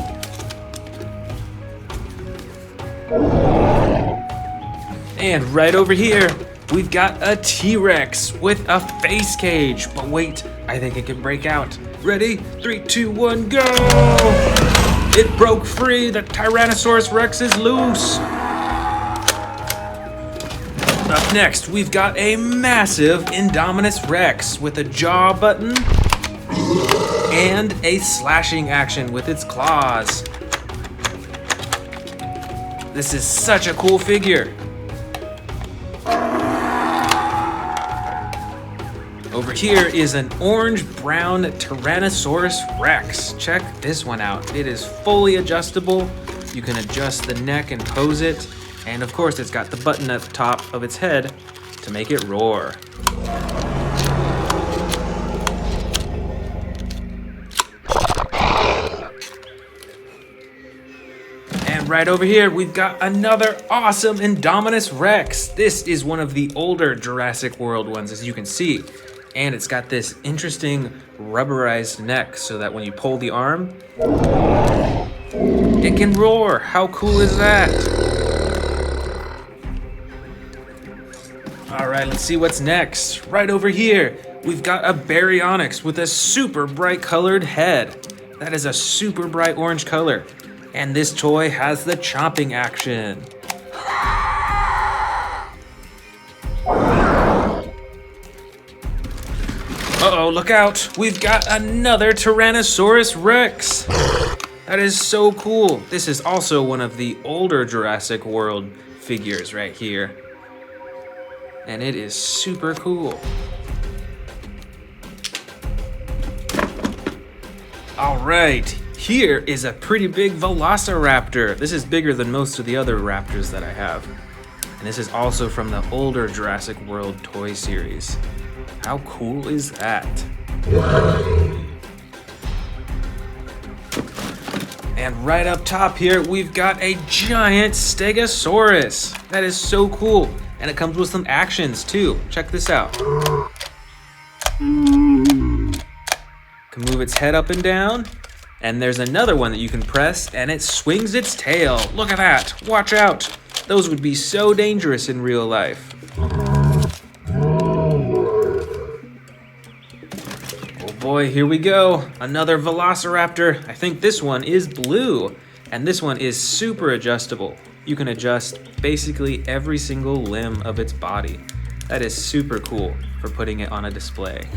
And right over here, we've got a T-Rex with a face cage. But wait, I think it can break out. Ready? 3, 2, 1, go! It broke free. The Tyrannosaurus Rex is loose. Up next, we've got a massive Indominus Rex with a jaw button and a slashing action with its claws. This is such a cool figure. Over here is an orange-brown Tyrannosaurus Rex. Check this one out. It is fully adjustable. You can adjust the neck and pose it. And of course, it's got the button at the top of its head to make it roar. And right over here, we've got another awesome Indominus Rex. This is one of the older Jurassic World ones, as you can see. And it's got this interesting rubberized neck so that when you pull the arm, it can roar. How cool is that? All right, let's see what's next. Right over here, we've got a Baryonyx with a super bright colored head. That is a super bright orange color. And this toy has the chomping action. Uh-oh, look out. We've got another Tyrannosaurus Rex. That is so cool. This is also one of the older Jurassic World figures right here. And it is super cool. All right, here is a pretty big Velociraptor. This is bigger than most of the other raptors that I have. And this is also from the older Jurassic World toy series. How cool is that? And right up top here, we've got a giant Stegosaurus. That is so cool. And it comes with some actions too. Check this out. Can move its head up and down. And there's another one that you can press and it swings its tail. Look at that. Watch out. Those would be so dangerous in real life. Oh boy, here we go. Another Velociraptor. I think this one is blue. And this one is super adjustable. You can adjust basically every single limb of its body. That is super cool for putting it on a display.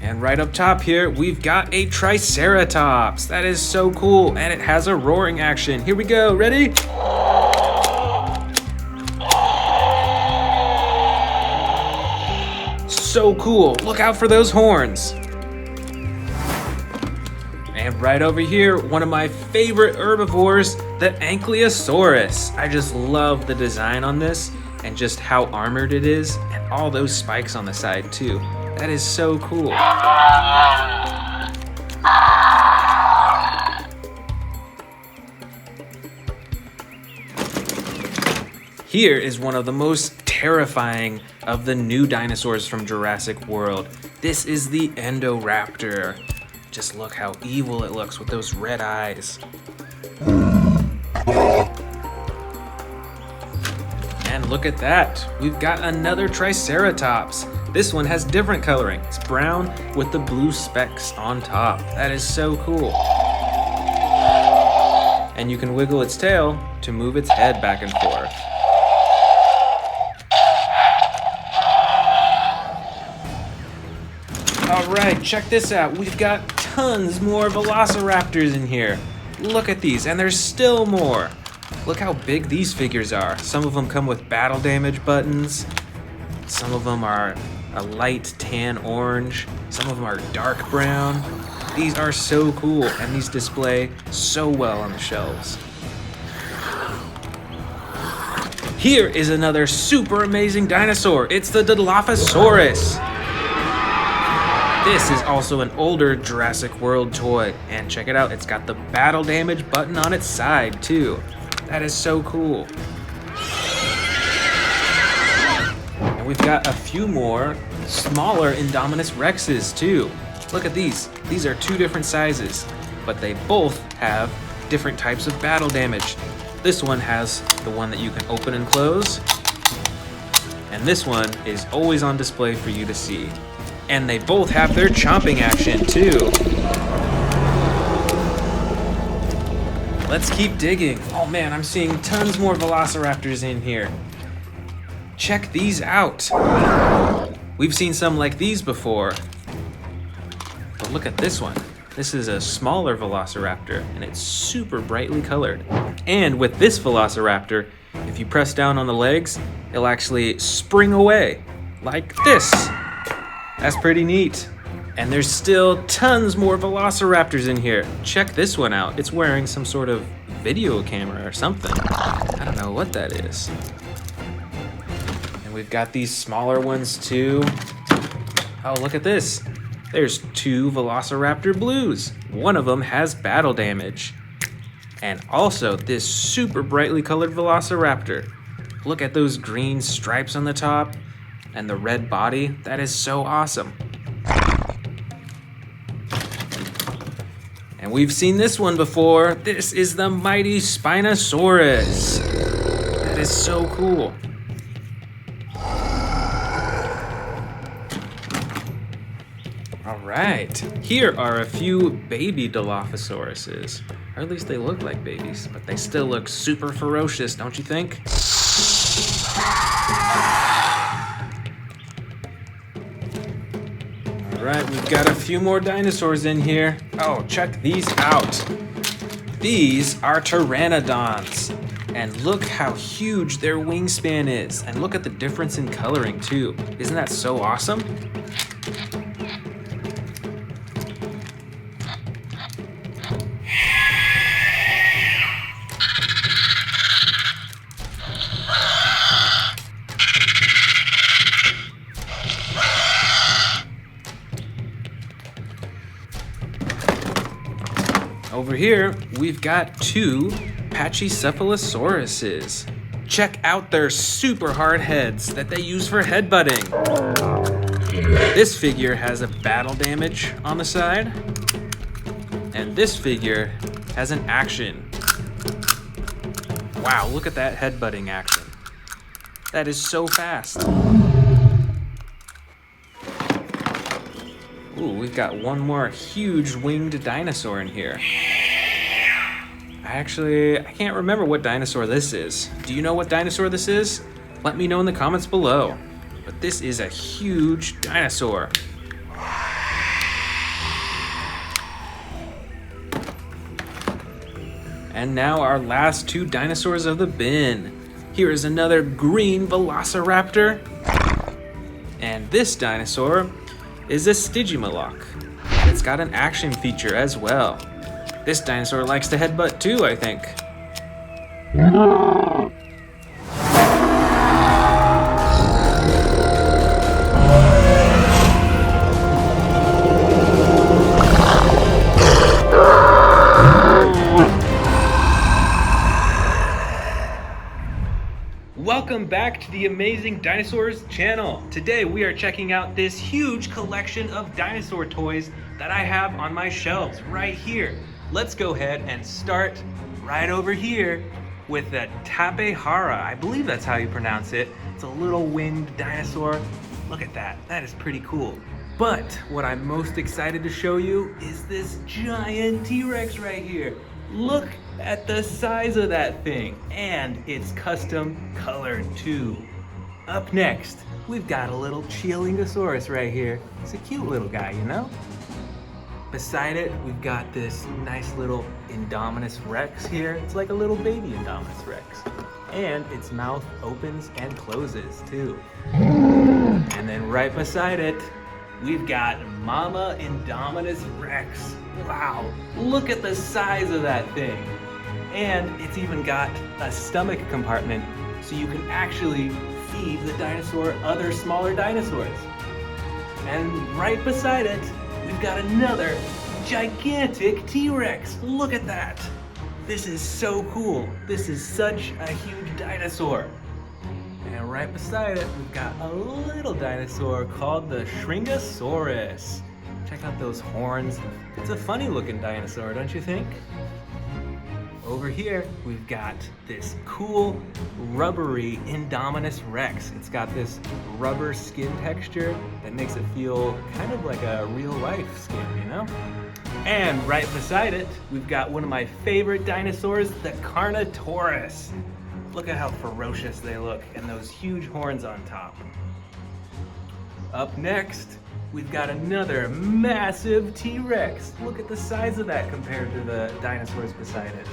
And right up top here, we've got a Triceratops. That is so cool, and it has a roaring action. Here we go, ready? So cool, look out for those horns. And right over here, one of my favorite herbivores, the Ankylosaurus. I just love the design on this and just how armored it is and all those spikes on the side too. That is so cool. Here is one of the most terrifying of the new dinosaurs from Jurassic World. This is the Indoraptor. Just look how evil it looks with those red eyes. And look at that, we've got another Triceratops. This one has different coloring. It's brown with the blue specks on top. That is so cool. And you can wiggle its tail to move its head back and forth. All right, check this out. We've got tons more Velociraptors in here. Look at these, and there's still more. Look how big these figures are. Some of them come with battle damage buttons. Some of them are a light tan orange. Some of them are dark brown. These are so cool, and these display so well on the shelves. Here is another super amazing dinosaur. It's the Dilophosaurus. This is also an older Jurassic World toy, and check it out, it's got the battle damage button on its side too. That is so cool. And we've got a few more smaller Indominus Rexes too. Look at these. These are two different sizes, but they both have different types of battle damage. This one has the one that you can open and close, and this one is always on display for you to see. And they both have their chomping action too. Let's keep digging. Oh man, I'm seeing tons more Velociraptors in here. Check these out. We've seen some like these before. But look at this one. This is a smaller Velociraptor, and it's super brightly colored. And with this Velociraptor, if you press down on the legs, it'll actually spring away, like this. That's pretty neat. And there's still tons more Velociraptors in here. Check this one out. It's wearing some sort of video camera or something. I don't know what that is. And we've got these smaller ones too. Oh, look at this. There's two Velociraptor blues. One of them has battle damage. And also this super brightly colored Velociraptor. Look at those green stripes on the top and the red body. That is so awesome. And we've seen this one before. This is the mighty Spinosaurus. That is so cool. All right, here are a few baby Dilophosauruses. Or at least they look like babies, but they still look super ferocious, don't you think? Alright, we've got a few more dinosaurs in here. Oh, check these out. These are pteranodons. And look how huge their wingspan is. And look at the difference in coloring too. Isn't that so awesome? Over here, we've got two Pachycephalosauruses. Check out their super hard heads that they use for headbutting. This figure has a battle damage on the side, and this figure has an action. Wow, look at that headbutting action. That is so fast. Ooh, we've got one more huge winged dinosaur in here. I can't remember what dinosaur this is. Do you know what dinosaur this is? Let me know in the comments below. But this is a huge dinosaur. And now our last two dinosaurs of the bin. Here is another green Velociraptor. And this dinosaur is a Stygimoloch. It's got an action feature as well. This dinosaur likes to headbutt too, I think. Welcome back to the Amazing Dinosaurs channel. Today we are checking out this huge collection of dinosaur toys that I have on my shelves right here. Let's go ahead and start right over here with the Tapehara. I believe that's how you pronounce it. It's a little winged dinosaur. Look at that, that is pretty cool. But what I'm most excited to show you is this giant T-Rex right here. Look at the size of that thing, and it's custom colored too. Up next, we've got a little Chialingosaurus right here. It's a cute little guy, you know? Beside it, we've got this nice little Indominus Rex here. It's like a little baby Indominus Rex. And its mouth opens and closes too. And then right beside it, we've got Mama Indominus Rex. Wow, look at the size of that thing. And it's even got a stomach compartment so you can actually feed the dinosaur other smaller dinosaurs. And right beside it, we've got another gigantic T-Rex. Look at that. This is so cool. This is such a huge dinosaur. And right beside it, we've got a little dinosaur called the Shringosaurus. Check out those horns. It's a funny looking dinosaur, don't you think? Over here, we've got this cool rubbery Indominus Rex. It's got this rubber skin texture that makes it feel kind of like a real life skin, you know? And right beside it, we've got one of my favorite dinosaurs, the Carnotaurus. Look at how ferocious they look and those huge horns on top. Up next, we've got another massive T-Rex. Look at the size of that compared to the dinosaurs beside it.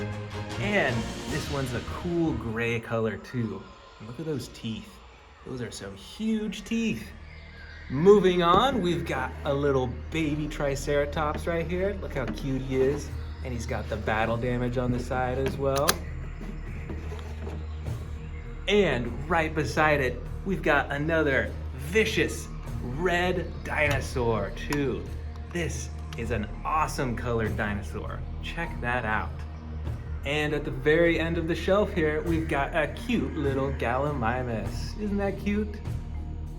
And this one's a cool gray color too. And look at those teeth. Those are some huge teeth. Moving on, we've got a little baby Triceratops right here. Look how cute he is. And he's got the battle damage on the side as well. And right beside it, we've got another vicious red dinosaur too. This is an awesome colored dinosaur. Check that out. And at the very end of the shelf here, we've got a cute little Gallimimus. Isn't that cute?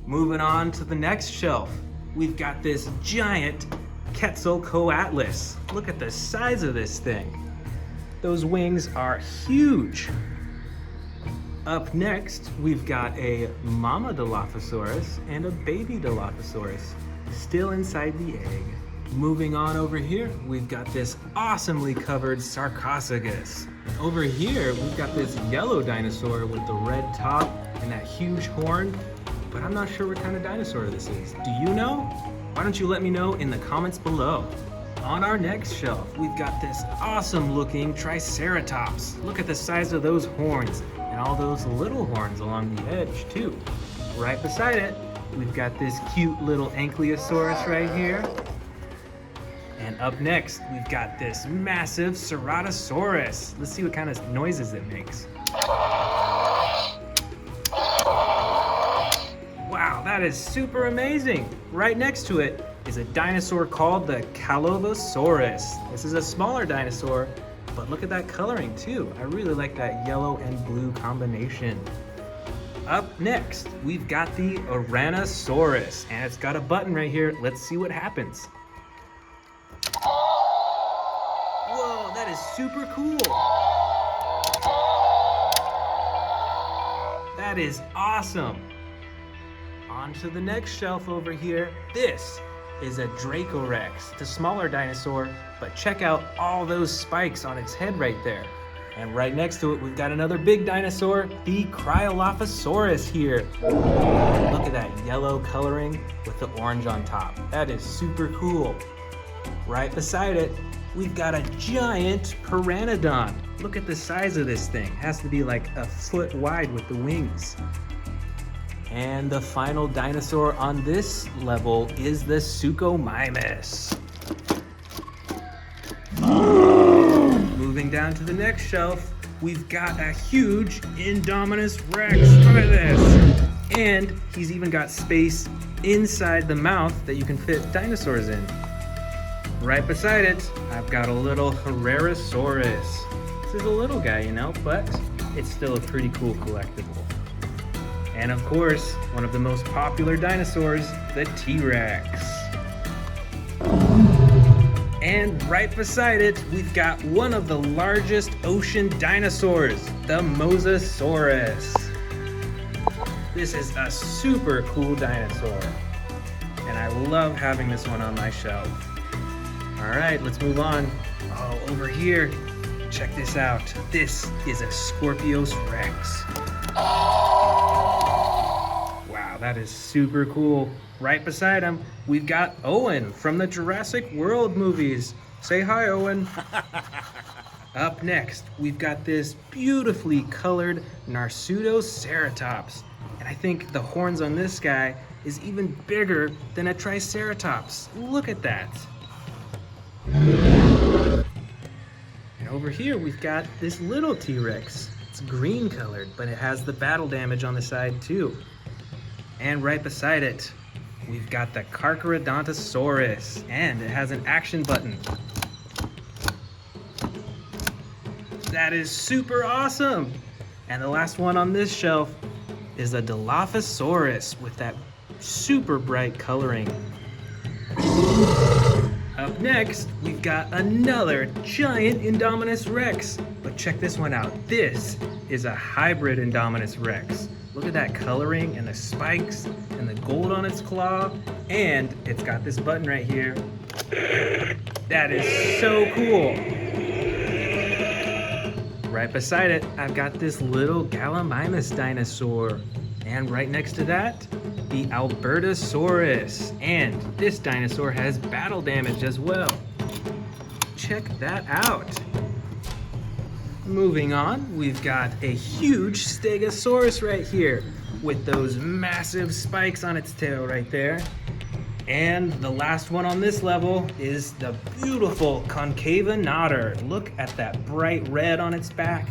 Moving on to the next shelf, we've got this giant Quetzalcoatlus. Look at the size of this thing. Those wings are huge. Up next, we've got a Mama Dilophosaurus and a baby Dilophosaurus, still inside the egg. Moving on over here, we've got this awesomely covered Sarcosuchus. Over here, we've got this yellow dinosaur with the red top and that huge horn, but I'm not sure what kind of dinosaur this is. Do you know? Why don't you let me know in the comments below. On our next shelf, we've got this awesome looking Triceratops. Look at the size of those horns and all those little horns along the edge too. Right beside it, we've got this cute little Ankylosaurus right here. And up next, we've got this massive Ceratosaurus. Let's see what kind of noises it makes. Wow, that is super amazing. Right next to it is a dinosaur called the Calavosaurus. This is a smaller dinosaur, but look at that coloring too. I really like that yellow and blue combination. Up next, we've got the Ouranosaurus, and it's got a button right here. Let's see what happens. Whoa, that is super cool. That is awesome. On to the next shelf over here. This is a Dracorex. It's a smaller dinosaur, but check out all those spikes on its head right there. And right next to it, we've got another big dinosaur, the Cryolophosaurus here. Look at that yellow coloring with the orange on top. That is super cool. Right beside it, we've got a giant Pteranodon. Look at the size of this thing. It has to be like a foot wide with the wings. And the final dinosaur on this level is the Suchomimus. Moving down to the next shelf, we've got a huge Indominus Rex. Look at this. And he's even got space inside the mouth that you can fit dinosaurs in. Right beside it, I've got a little Herrerasaurus. This is a little guy, you know, but it's still a pretty cool collectible. And of course, one of the most popular dinosaurs, the T-Rex. And right beside it, we've got one of the largest ocean dinosaurs, the Mosasaurus. This is a super cool dinosaur, and I love having this one on my shelf. All right, let's move on. Oh, over here, check this out. This is a Scorpius Rex. Wow, that is super cool. Right beside him, we've got Owen from the Jurassic World movies. Say hi, Owen. Up next, we've got this beautifully colored Narsutoceratops. And I think the horns on this guy is even bigger than a Triceratops. Look at that. And over here, we've got this little T-Rex. It's green colored, but it has the battle damage on the side too. And right beside it, we've got the Carcharodontosaurus, and it has an action button. That is super awesome. And the last one on this shelf is a Dilophosaurus with that super bright coloring. Up next, we've got another giant Indominus Rex. But check this one out. This is a hybrid Indominus Rex. Look at that coloring and the spikes and the gold on its claw. And it's got this button right here. That is so cool. Right beside it, I've got this little Gallimimus dinosaur. And right next to that, the Albertosaurus. And this dinosaur has battle damage as well. Check that out. Moving on, we've got a huge Stegosaurus right here with those massive spikes on its tail right there. And the last one on this level is the beautiful Concavenator. Look at that bright red on its back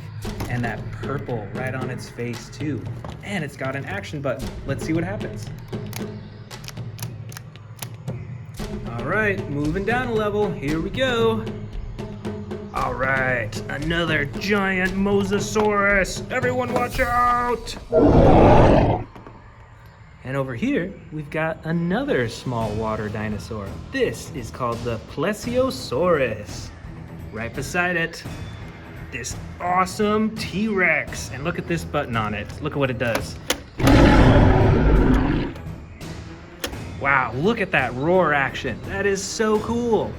and that purple right on its face too. And it's got an action button. Let's see what happens. All right, moving down a level, here we go. All right, another giant Mosasaurus. Everyone watch out! And over here, we've got another small water dinosaur. This is called the Plesiosaurus. Right beside it, this awesome T-Rex. And look at this button on it. Look at what it does. Wow, look at that roar action. That is so cool.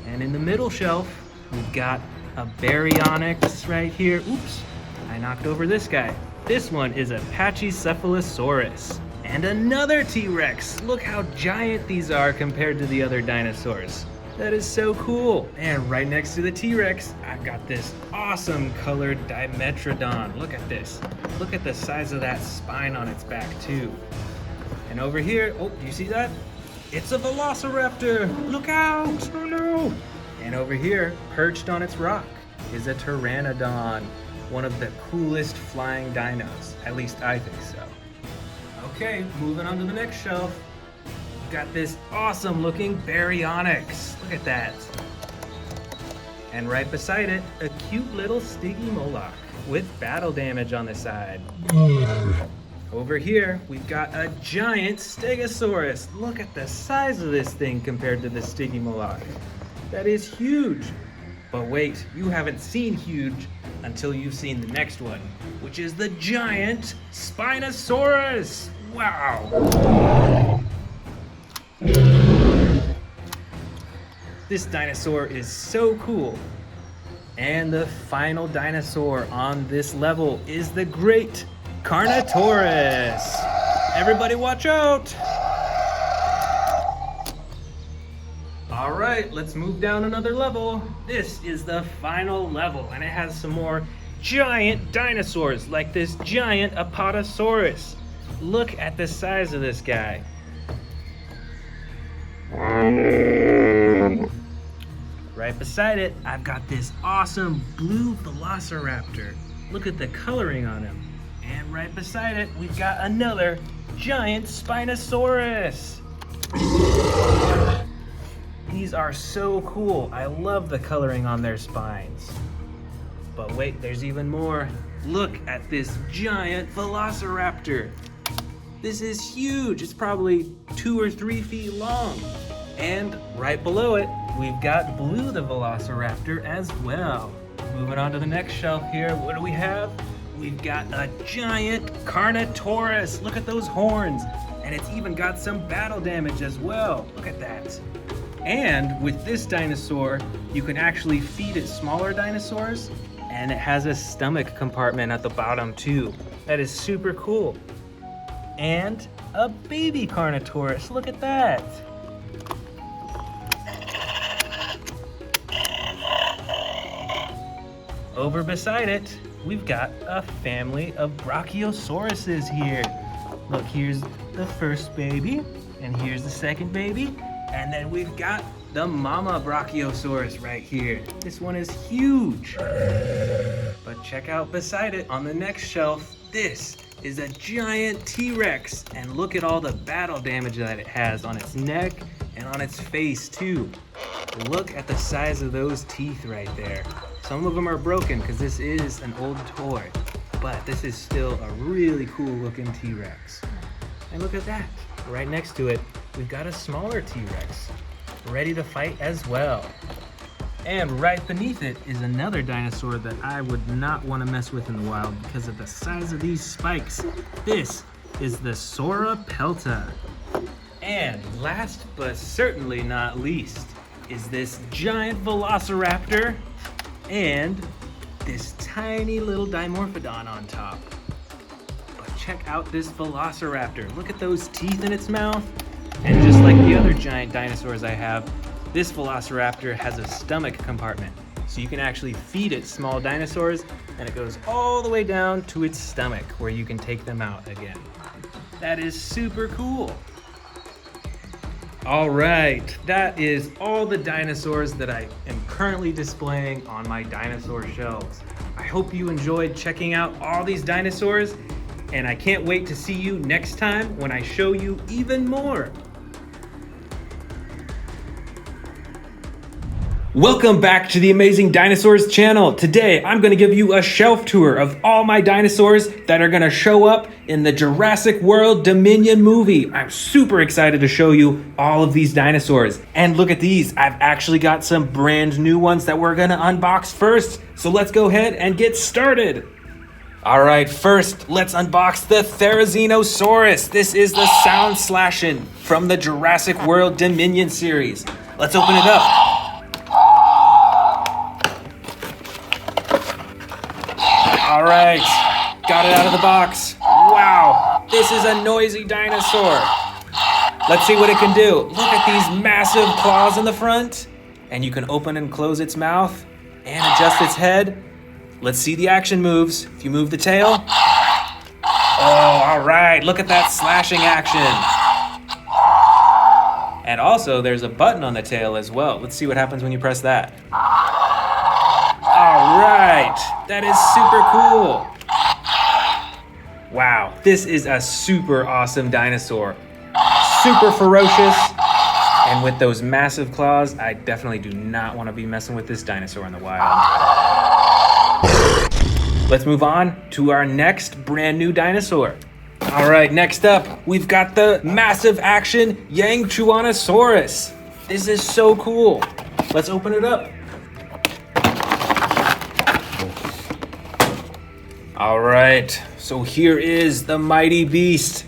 And in the middle shelf, we've got a Baryonyx right here. Oops, I knocked over this guy. This one is a Pachycephalosaurus. And another T-Rex. Look how giant these are compared to the other dinosaurs. That is so cool. And right next to the T-Rex, I've got this awesome colored Dimetrodon. Look at this. Look at the size of that spine on its back too. And over here, oh, do you see that? It's a Velociraptor. Look out, oh no. And over here, perched on its rock, is a Pteranodon. One of the coolest flying dinos. At least I think so. Okay, moving on to the next shelf. We've got this awesome looking Baryonyx. Look at that. And right beside it, a cute little Stygimoloch with battle damage on the side. Over here, we've got a giant Stegosaurus. Look at the size of this thing compared to the Stygimoloch. That is huge. But wait, you haven't seen huge until you've seen the next one, which is the giant Spinosaurus. Wow. This dinosaur is so cool. And the final dinosaur on this level is the great Carnotaurus. Everybody watch out. All right, let's move down another level. This is the final level, and it has some more giant dinosaurs, like this giant Apatosaurus. Look at the size of this guy. Right beside it, I've got this awesome blue Velociraptor. Look at the coloring on him. And right beside it, we've got another giant Spinosaurus. These are so cool. I love the coloring on their spines. But wait, there's even more. Look at this giant Velociraptor. This is huge. It's probably 2 or 3 feet long. And right below it, we've got Blue the Velociraptor as well. Moving on to the next shelf here, what do we have? We've got a giant Carnotaurus. Look at those horns. And it's even got some battle damage as well. Look at that. And with this dinosaur, you can actually feed it smaller dinosaurs, and it has a stomach compartment at the bottom too. That is super cool. And a baby Carnotaurus, look at that. Over beside it, we've got a family of Brachiosauruses here. Look, here's the first baby, and here's the second baby, and then we've got the mama Brachiosaurus right here. This one is huge. But check out beside it on the next shelf, this is a giant T-Rex, and look at all the battle damage that it has on its neck and on its face too. Look at the size of those teeth right there. Some of them are broken because this is an old toy, but this is still a really cool looking T-Rex. And look at that, right next to it, we've got a smaller T-Rex, ready to fight as well. And right beneath it is another dinosaur that I would not want to mess with in the wild because of the size of these spikes. This is the Sauropelta. And last but certainly not least is this giant Velociraptor and this tiny little Dimorphodon on top. But check out this Velociraptor. Look at those teeth in its mouth. And just like the other giant dinosaurs I have, this Velociraptor has a stomach compartment. So you can actually feed it small dinosaurs, and it goes all the way down to its stomach where you can take them out again. That is super cool. All right, that is all the dinosaurs that I am currently displaying on my dinosaur shelves. I hope you enjoyed checking out all these dinosaurs, and I can't wait to see you next time when I show you even more. Welcome back to the Amazing Dinosaurs channel. Today, I'm going to give you a shelf tour of all my dinosaurs that are going to show up in the Jurassic World Dominion movie. I'm super excited to show you all of these dinosaurs. And look at these. I've actually got some brand new ones that we're going to unbox first. So let's go ahead and get started. All right, first, let's unbox the Therizinosaurus. This is the sound slashing from the Jurassic World Dominion series. Let's open it up. All right, got it out of the box. Wow, this is a noisy dinosaur. Let's see what it can do. Look at these massive claws in the front. And you can open and close its mouth and adjust its head. Let's see the action moves. If you move the tail. Oh, all right, look at that slashing action. And also, there's a button on the tail as well. Let's see what happens when you press that. All right, that is super cool. Wow, this is a super awesome dinosaur. Super ferocious, and with those massive claws, I definitely do not want to be messing with this dinosaur in the wild. Let's move on to our next brand new dinosaur. All right, next up, we've got the massive action Yangchuanosaurus. This is so cool. Let's open it up. All right, so here is the mighty beast.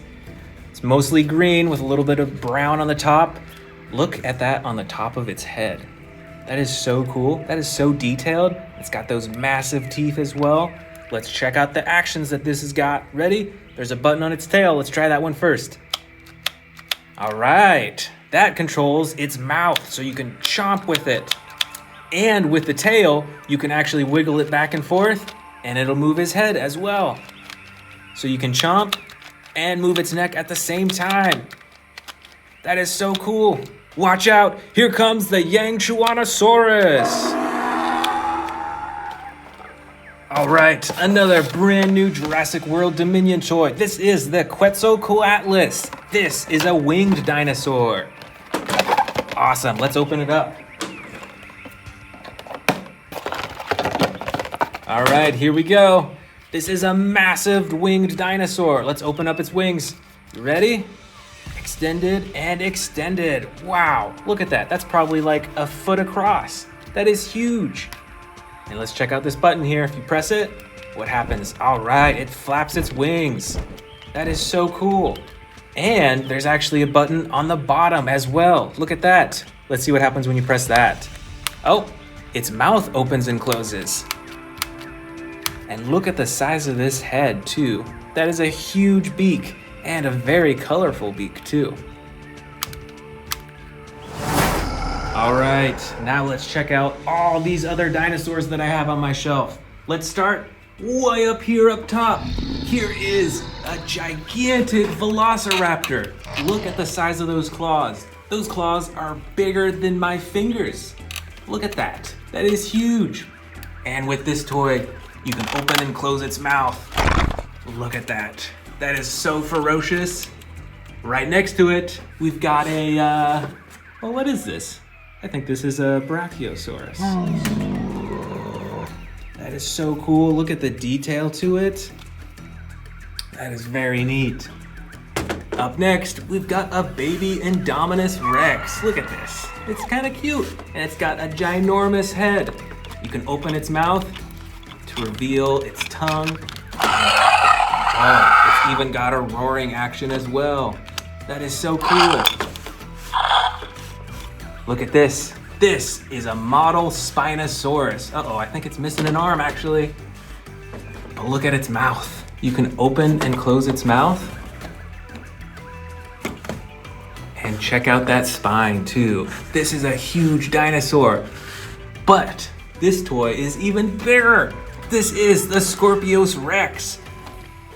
It's mostly green with a little bit of brown on the top. Look at that on the top of its head. That is so cool. That is so detailed. It's got those massive teeth as well. Let's check out the actions that this has got. Ready? There's a button on its tail. Let's try that one first. All right, that controls its mouth, so you can chomp with it. And with the tail, you can actually wiggle it back and forth, and it'll move his head as well. So you can chomp and move its neck at the same time. That is so cool. Watch out, here comes the Yangchuanosaurus. All right, another brand new Jurassic World Dominion toy. This is the Quetzalcoatlus. This is a winged dinosaur. Awesome, let's open it up. All right, here we go. This is a massive winged dinosaur. Let's open up its wings. You ready? Extended and extended. Wow, look at that. That's probably like a foot across. That is huge. And let's check out this button here. If you press it, what happens? All right, it flaps its wings. That is so cool. And there's actually a button on the bottom as well. Look at that. Let's see what happens when you press that. Oh, its mouth opens and closes. And look at the size of this head too. That is a huge beak and a very colorful beak too. All right, now let's check out all these other dinosaurs that I have on my shelf. Let's start way up here up top. Here is a gigantic Velociraptor. Look at the size of those claws. Those claws are bigger than my fingers. Look at that. That is huge. And with this toy, you can open and close its mouth. Look at that. That is so ferocious. Right next to it, we've got a, well, what is this? I think this is a Brachiosaurus. That is so cool. Look at the detail to it. That is very neat. Up next, we've got a baby Indominus Rex. Look at this. It's kind of cute, and it's got a ginormous head. You can open its mouth to reveal its tongue. Oh, it's even got a roaring action as well. That is so cool. Look at this. This is a model Spinosaurus. Uh-oh, I think it's missing an arm actually. But look at its mouth. You can open and close its mouth. And check out that spine too. This is a huge dinosaur. But this toy is even bigger. This is the Scorpius Rex.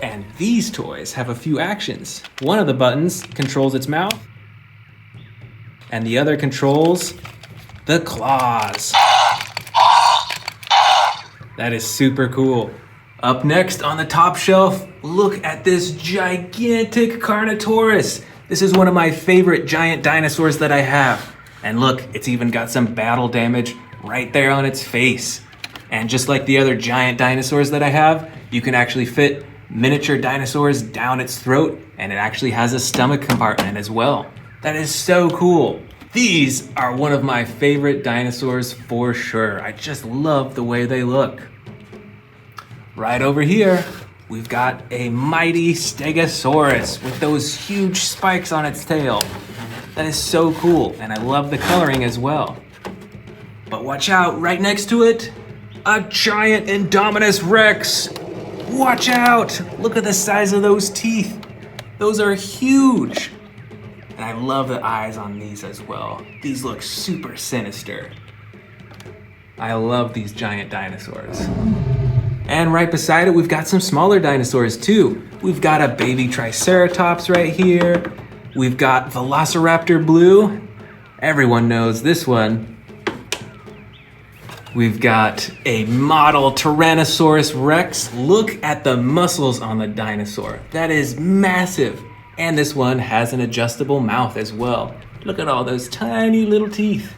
And these toys have a few actions. One of the buttons controls its mouth, and the other controls the claws. That is super cool. Up next on the top shelf, look at this gigantic Carnotaurus. This is one of my favorite giant dinosaurs that I have. And look, it's even got some battle damage right there on its face. And just like the other giant dinosaurs that I have, you can actually fit miniature dinosaurs down its throat, and it actually has a stomach compartment as well. That is so cool. These are one of my favorite dinosaurs for sure. I just love the way they look. Right over here, we've got a mighty Stegosaurus with those huge spikes on its tail. That is so cool, and I love the coloring as well. But watch out, right next to it, a giant Indominus Rex. Watch out! Look at the size of those teeth. Those are huge. And I love the eyes on these as well. These look super sinister. I love these giant dinosaurs. And right beside it, we've got some smaller dinosaurs too. We've got a baby Triceratops right here. We've got Velociraptor Blue. Everyone knows this one. We've got a model Tyrannosaurus Rex. Look at the muscles on the dinosaur. That is massive. And this one has an adjustable mouth as well. Look at all those tiny little teeth.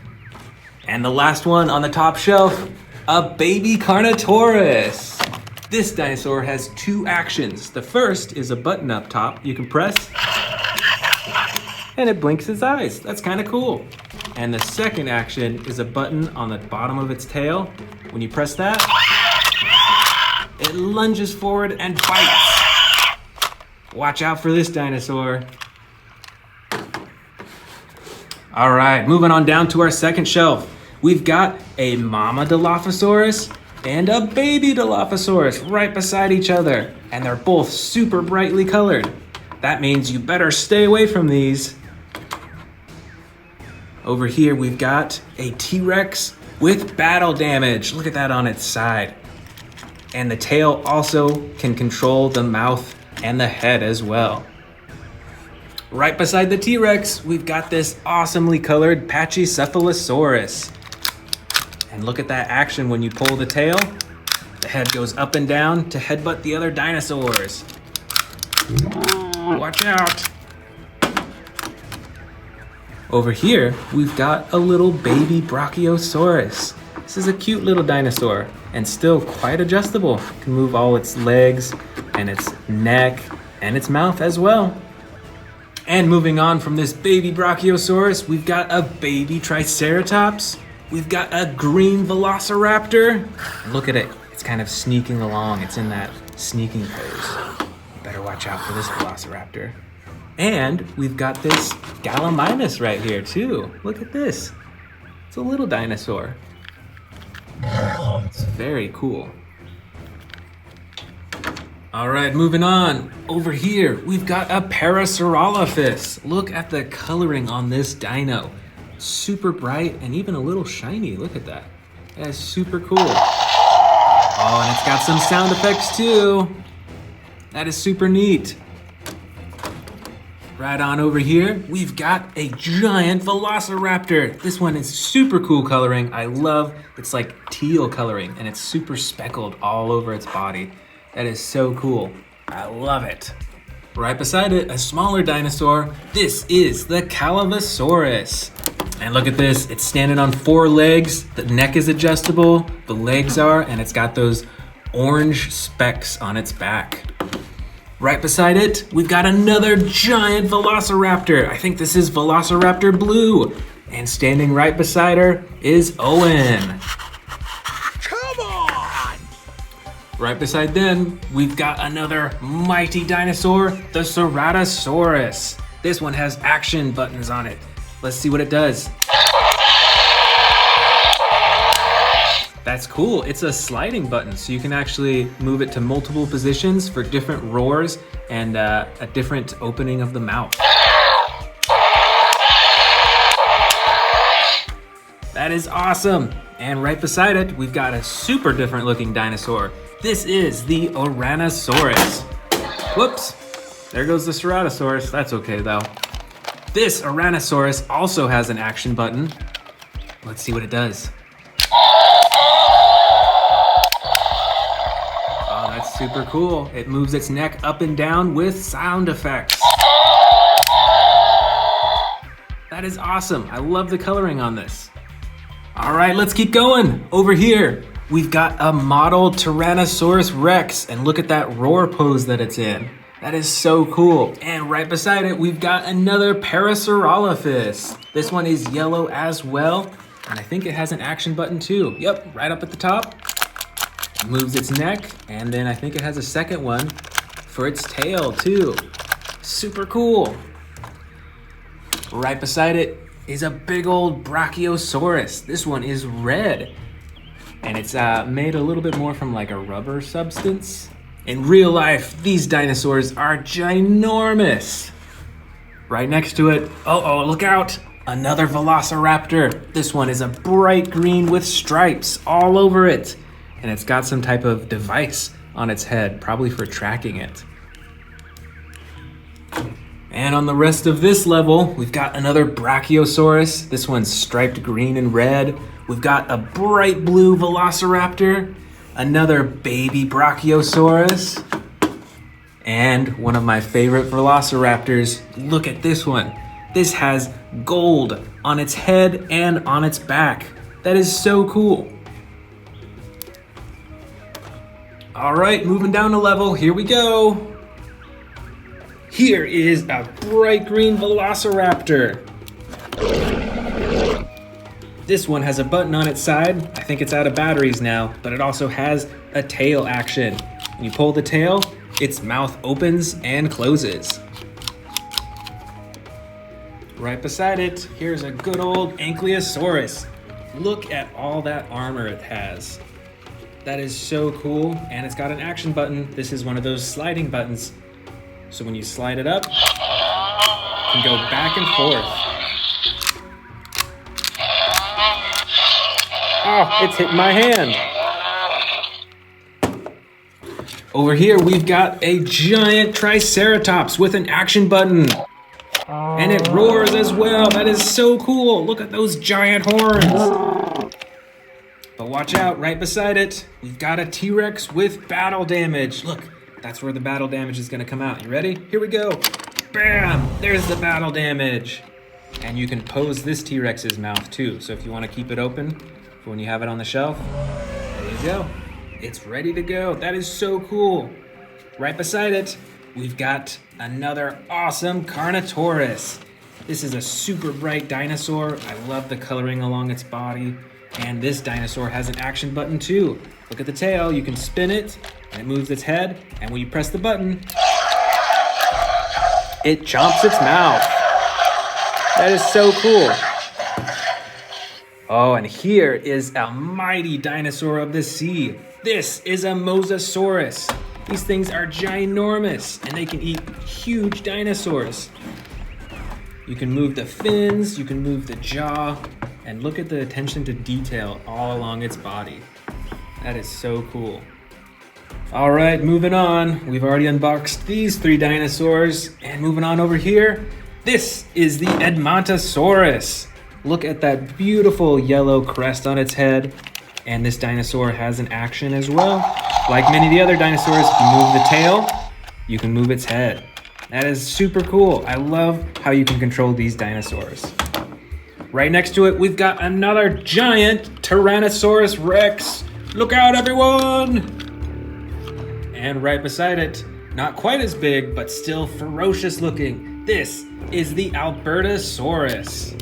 And the last one on the top shelf, a baby Carnotaurus. This dinosaur has two actions. The first is a button up top you can press, and it blinks its eyes. That's kind of cool. And the second action is a button on the bottom of its tail. When you press that, it lunges forward and bites. Watch out for this dinosaur. All right, moving on down to our second shelf. We've got a mama Dilophosaurus and a baby Dilophosaurus right beside each other. And they're both super brightly colored. That means you better stay away from these. Over here, we've got a T-Rex with battle damage. Look at that on its side. And the tail also can control the mouth and the head as well. Right beside the T-Rex, we've got this awesomely colored Pachycephalosaurus. And look at that action when you pull the tail. The head goes up and down to headbutt the other dinosaurs. Watch out. Over here, we've got a little baby Brachiosaurus. This is a cute little dinosaur and still quite adjustable. It can move all its legs and its neck and its mouth as well. And moving on from this baby Brachiosaurus, we've got a baby Triceratops. We've got a green Velociraptor. Look at it, it's kind of sneaking along. It's in that sneaking pose. Better watch out for this Velociraptor. And we've got this Gallimimus right here too. Look at this. It's a little dinosaur. It's very cool. All right, moving on. Over here, we've got a Parasaurolophus. Look at the coloring on this dino. Super bright and even a little shiny. Look at that. That is super cool. Oh, and it's got some sound effects too. That is super neat. Right on over here, we've got a giant Velociraptor. This one is super cool coloring. I love, it's like teal coloring and it's super speckled all over its body. That is so cool. I love it. Right beside it, a smaller dinosaur. This is the Calavosaurus. And look at this, it's standing on 4 legs. The neck is adjustable, the legs are, and it's got those orange specks on its back. Right beside it, we've got another giant Velociraptor. I think this is Velociraptor Blue. And standing right beside her is Owen. Come on! Right beside them, we've got another mighty dinosaur, the Ceratosaurus. This one has action buttons on it. Let's see what it does. That's cool. It's a sliding button, so you can actually move it to multiple positions for different roars and a different opening of the mouth. That is awesome. And right beside it, we've got a super different looking dinosaur. This is the Ouranosaurus. Whoops, there goes the Ceratosaurus. That's okay though. This Ouranosaurus also has an action button. Let's see what it does. Oh, that's super cool. It moves its neck up and down with sound effects. That is awesome. I love the coloring on this. All right, let's keep going. Over here, we've got a model Tyrannosaurus Rex, and look at that roar pose that it's in. That is so cool. And right beside it, we've got another Parasaurolophus. This one is yellow as well, and I think it has an action button too. Yep, right up at the top. It moves its neck, and then I think it has a second one for its tail too. Super cool. Right beside it is a big old Brachiosaurus. This one is red, and it's made a little bit more from like a rubber substance. In real life, these dinosaurs are ginormous. Right next to it, oh, look out, another Velociraptor. This one is a bright green with stripes all over it. And it's got some type of device on its head, probably for tracking it. And on the rest of this level, we've got another Brachiosaurus. This one's striped green and red. We've got a bright blue Velociraptor, another baby Brachiosaurus, and one of my favorite Velociraptors. Look at this one. This has gold on its head and on its back. That is so cool. All right, moving down a level, here we go. Here is a bright green Velociraptor. This one has a button on its side. I think it's out of batteries now, but it also has a tail action. When you pull the tail, its mouth opens and closes. Right beside it, here's a good old Ankylosaurus. Look at all that armor it has. That is so cool, and it's got an action button. This is one of those sliding buttons. So when you slide it up, you can go back and forth. Oh, it's hit my hand. Over here, we've got a giant Triceratops with an action button. And it roars as well. That is so cool. Look at those giant horns. But watch out, right beside it, we've got a T-Rex with battle damage. Look, that's where the battle damage is gonna come out. You ready? Here we go. Bam! There's the battle damage. And you can pose this T-Rex's mouth too. So if you wanna keep it open for when you have it on the shelf. There you go. It's ready to go. That is so cool. Right beside it, we've got another awesome Carnotaurus. This is a super bright dinosaur. I love the coloring along its body. And this dinosaur has an action button too. Look at the tail, you can spin it, and it moves its head, and when you press the button, it chomps its mouth. That is so cool. Oh, and here is a mighty dinosaur of the sea. This is a Mosasaurus. These things are ginormous, and they can eat huge dinosaurs. You can move the fins, you can move the jaw, and look at the attention to detail all along its body. That is so cool. All right, moving on. We've already unboxed these 3 dinosaurs, and moving on over here, this is the Edmontosaurus. Look at that beautiful yellow crest on its head, and this dinosaur has an action as well. Like many of the other dinosaurs, if you move the tail, you can move its head. That is super cool. I love how you can control these dinosaurs. Right next to it, we've got another giant Tyrannosaurus Rex. Look out, everyone! And right beside it, not quite as big, but still ferocious looking, this is the Albertosaurus.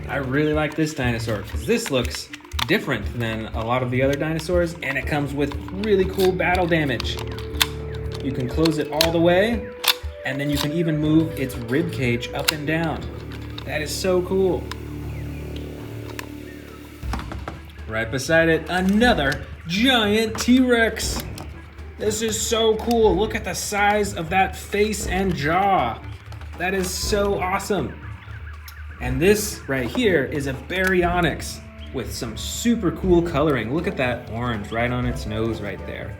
I really like this dinosaur because this looks different than a lot of the other dinosaurs, and it comes with really cool battle damage. You can close it all the way, and then you can even move its rib cage up and down. That is so cool. Right beside it, another giant T-Rex. This is so cool. Look at the size of that face and jaw. That is so awesome. And this right here is a Baryonyx with some super cool coloring. Look at that orange right on its nose right there.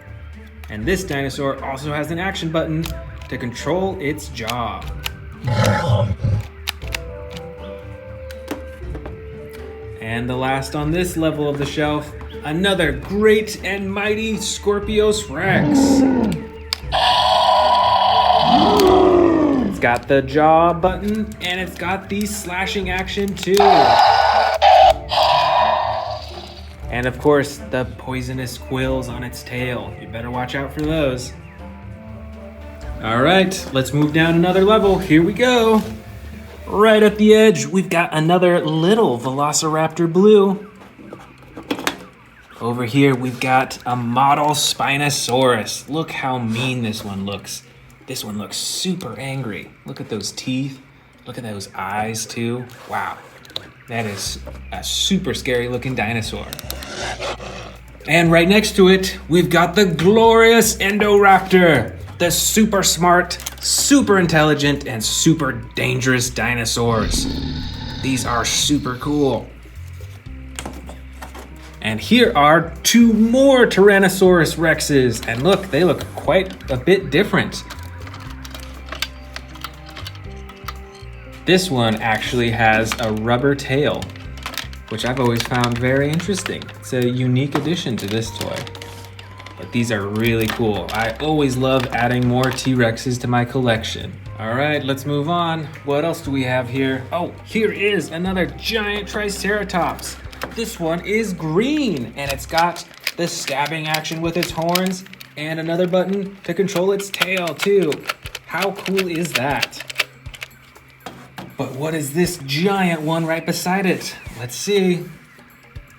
And this dinosaur also has an action button to control its jaw. And the last on this level of the shelf, another great and mighty Scorpius Rex. It's got the jaw button, and it's got the slashing action too. And of course, the poisonous quills on its tail. You better watch out for those. All right, let's move down another level. Here we go. Right at the edge, we've got another little Velociraptor Blue. Over here, we've got a model Spinosaurus. Look how mean this one looks. This one looks super angry. Look at those teeth. Look at those eyes too. Wow, that is a super scary looking dinosaur. And right next to it, we've got the glorious Indoraptor. The super smart, super intelligent, and super dangerous dinosaurs. These are super cool. And here are 2 more Tyrannosaurus Rexes. And look, they look quite a bit different. This one actually has a rubber tail, which I've always found very interesting. It's a unique addition to this toy. But these are really cool. I always love adding more T-Rexes to my collection. All right, let's move on. What else do we have here? Oh, here is another giant Triceratops. This one is green, and it's got the stabbing action with its horns and another button to control its tail too. How cool is that? But what is this giant one right beside it? Let's see.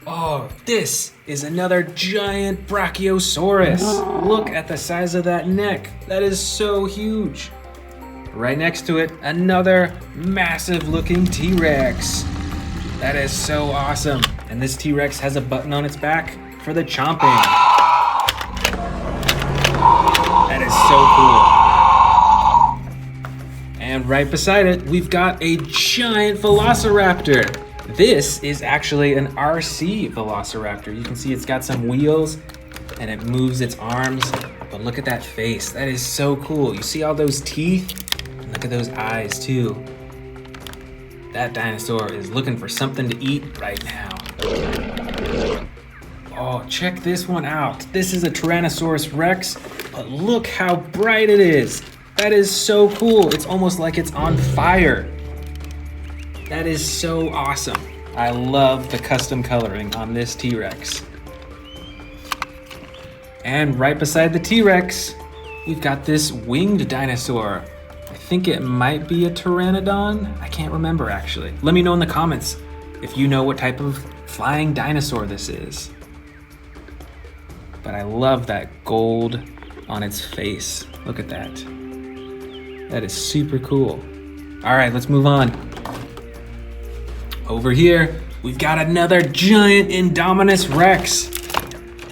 Oh, this is another giant Brachiosaurus. Look at the size of that neck. That is so huge. Right next to it, another massive looking T-Rex. That is so awesome. And this T-Rex has a button on its back for the chomping. That is so cool. And right beside it, we've got a giant Velociraptor. This is actually an RC Velociraptor. You can see it's got some wheels and it moves its arms, but look at that face. That is so cool. You see all those teeth? Look at those eyes too. That dinosaur is looking for something to eat right now. Oh, check this one out. This is a Tyrannosaurus Rex, but look how bright it is. That is so cool. It's almost like it's on fire. That is so awesome. I love the custom coloring on this T-Rex. And right beside the T-Rex, we've got this winged dinosaur. I think it might be a pteranodon. I can't remember actually. Let me know in the comments if you know what type of flying dinosaur this is. But I love that gold on its face. Look at that. That is super cool. All right, let's move on. Over here, we've got another giant Indominus Rex.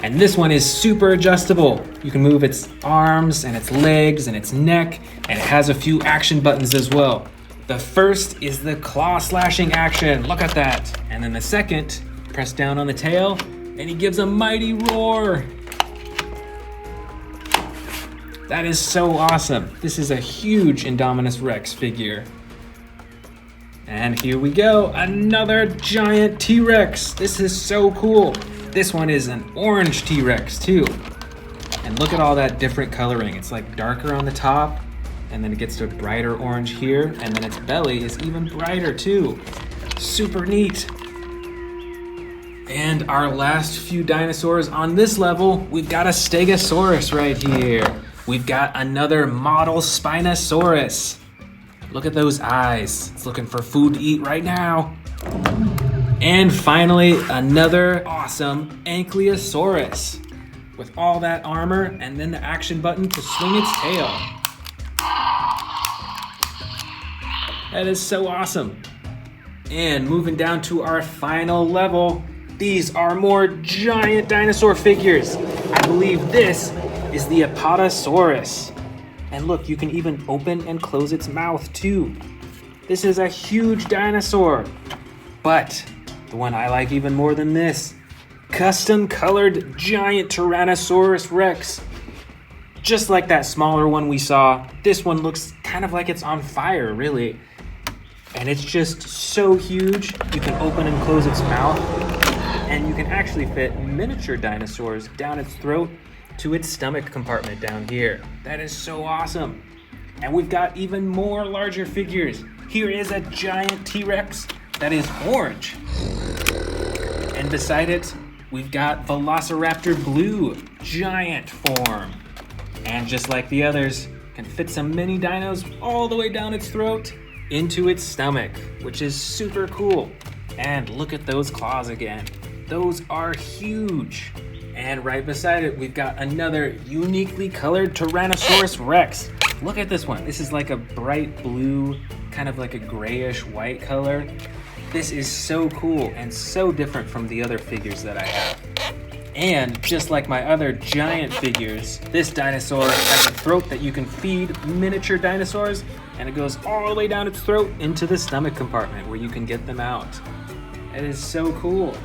And this one is super adjustable. You can move its arms and its legs and its neck, and it has a few action buttons as well. The first is the claw slashing action. Look at that. And then the second, press down on the tail, and he gives a mighty roar. That is so awesome. This is a huge Indominus Rex figure. And here we go, another giant T-Rex. This is so cool. This one is an orange T-Rex too. And look at all that different coloring. It's like darker on the top, and then it gets to a brighter orange here, and then its belly is even brighter too. Super neat. And our last few dinosaurs on this level, we've got a Stegosaurus right here. We've got another model Spinosaurus. Look at those eyes. It's looking for food to eat right now. And finally, another awesome Ankylosaurus with all that armor and then the action button to swing its tail. That is so awesome. And moving down to our final level, these are more giant dinosaur figures. I believe this is the Apatosaurus. And look, you can even open and close its mouth too. This is a huge dinosaur. But the one I like even more than this, custom colored giant Tyrannosaurus Rex. Just like that smaller one we saw, this one looks kind of like it's on fire, really. And it's just so huge, you can open and close its mouth, and you can actually fit miniature dinosaurs down its throat to its stomach compartment down here. That is so awesome. And we've got even more larger figures. Here is a giant T-Rex that is orange. And beside it, we've got Velociraptor Blue, giant form. And just like the others, can fit some mini dinos all the way down its throat into its stomach, which is super cool. And look at those claws again. Those are huge. And right beside it, we've got another uniquely colored Tyrannosaurus Rex. Look at this one. This is like a bright blue, kind of like a grayish white color. This is so cool and so different from the other figures that I have. And just like my other giant figures, this dinosaur has a throat that you can feed miniature dinosaurs, and it goes all the way down its throat into the stomach compartment where you can get them out. It is so cool.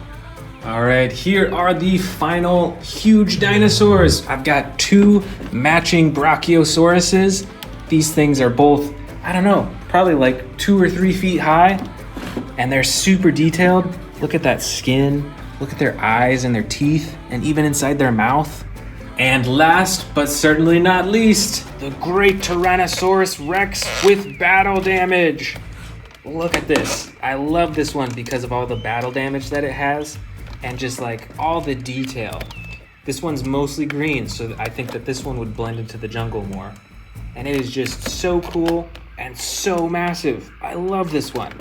All right, here are the final huge dinosaurs. I've got two matching Brachiosauruses. These things are both, I don't know, probably like 2 or 3 feet high, and they're super detailed. Look at that skin. Look at their eyes and their teeth, and even inside their mouth. And last, but certainly not least, the great Tyrannosaurus Rex with battle damage. Look at this. I love this one because of all the battle damage that it has, and just like all the detail. This one's mostly green, so I think that this one would blend into the jungle more. And it is just so cool and so massive. I love this one.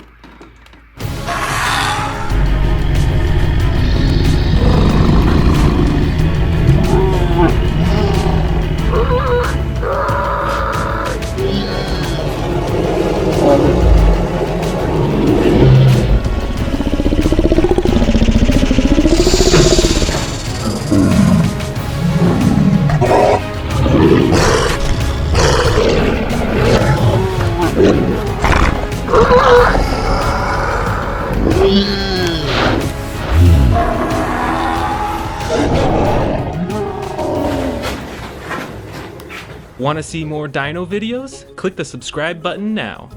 Want to see more dino videos? Click the subscribe button now.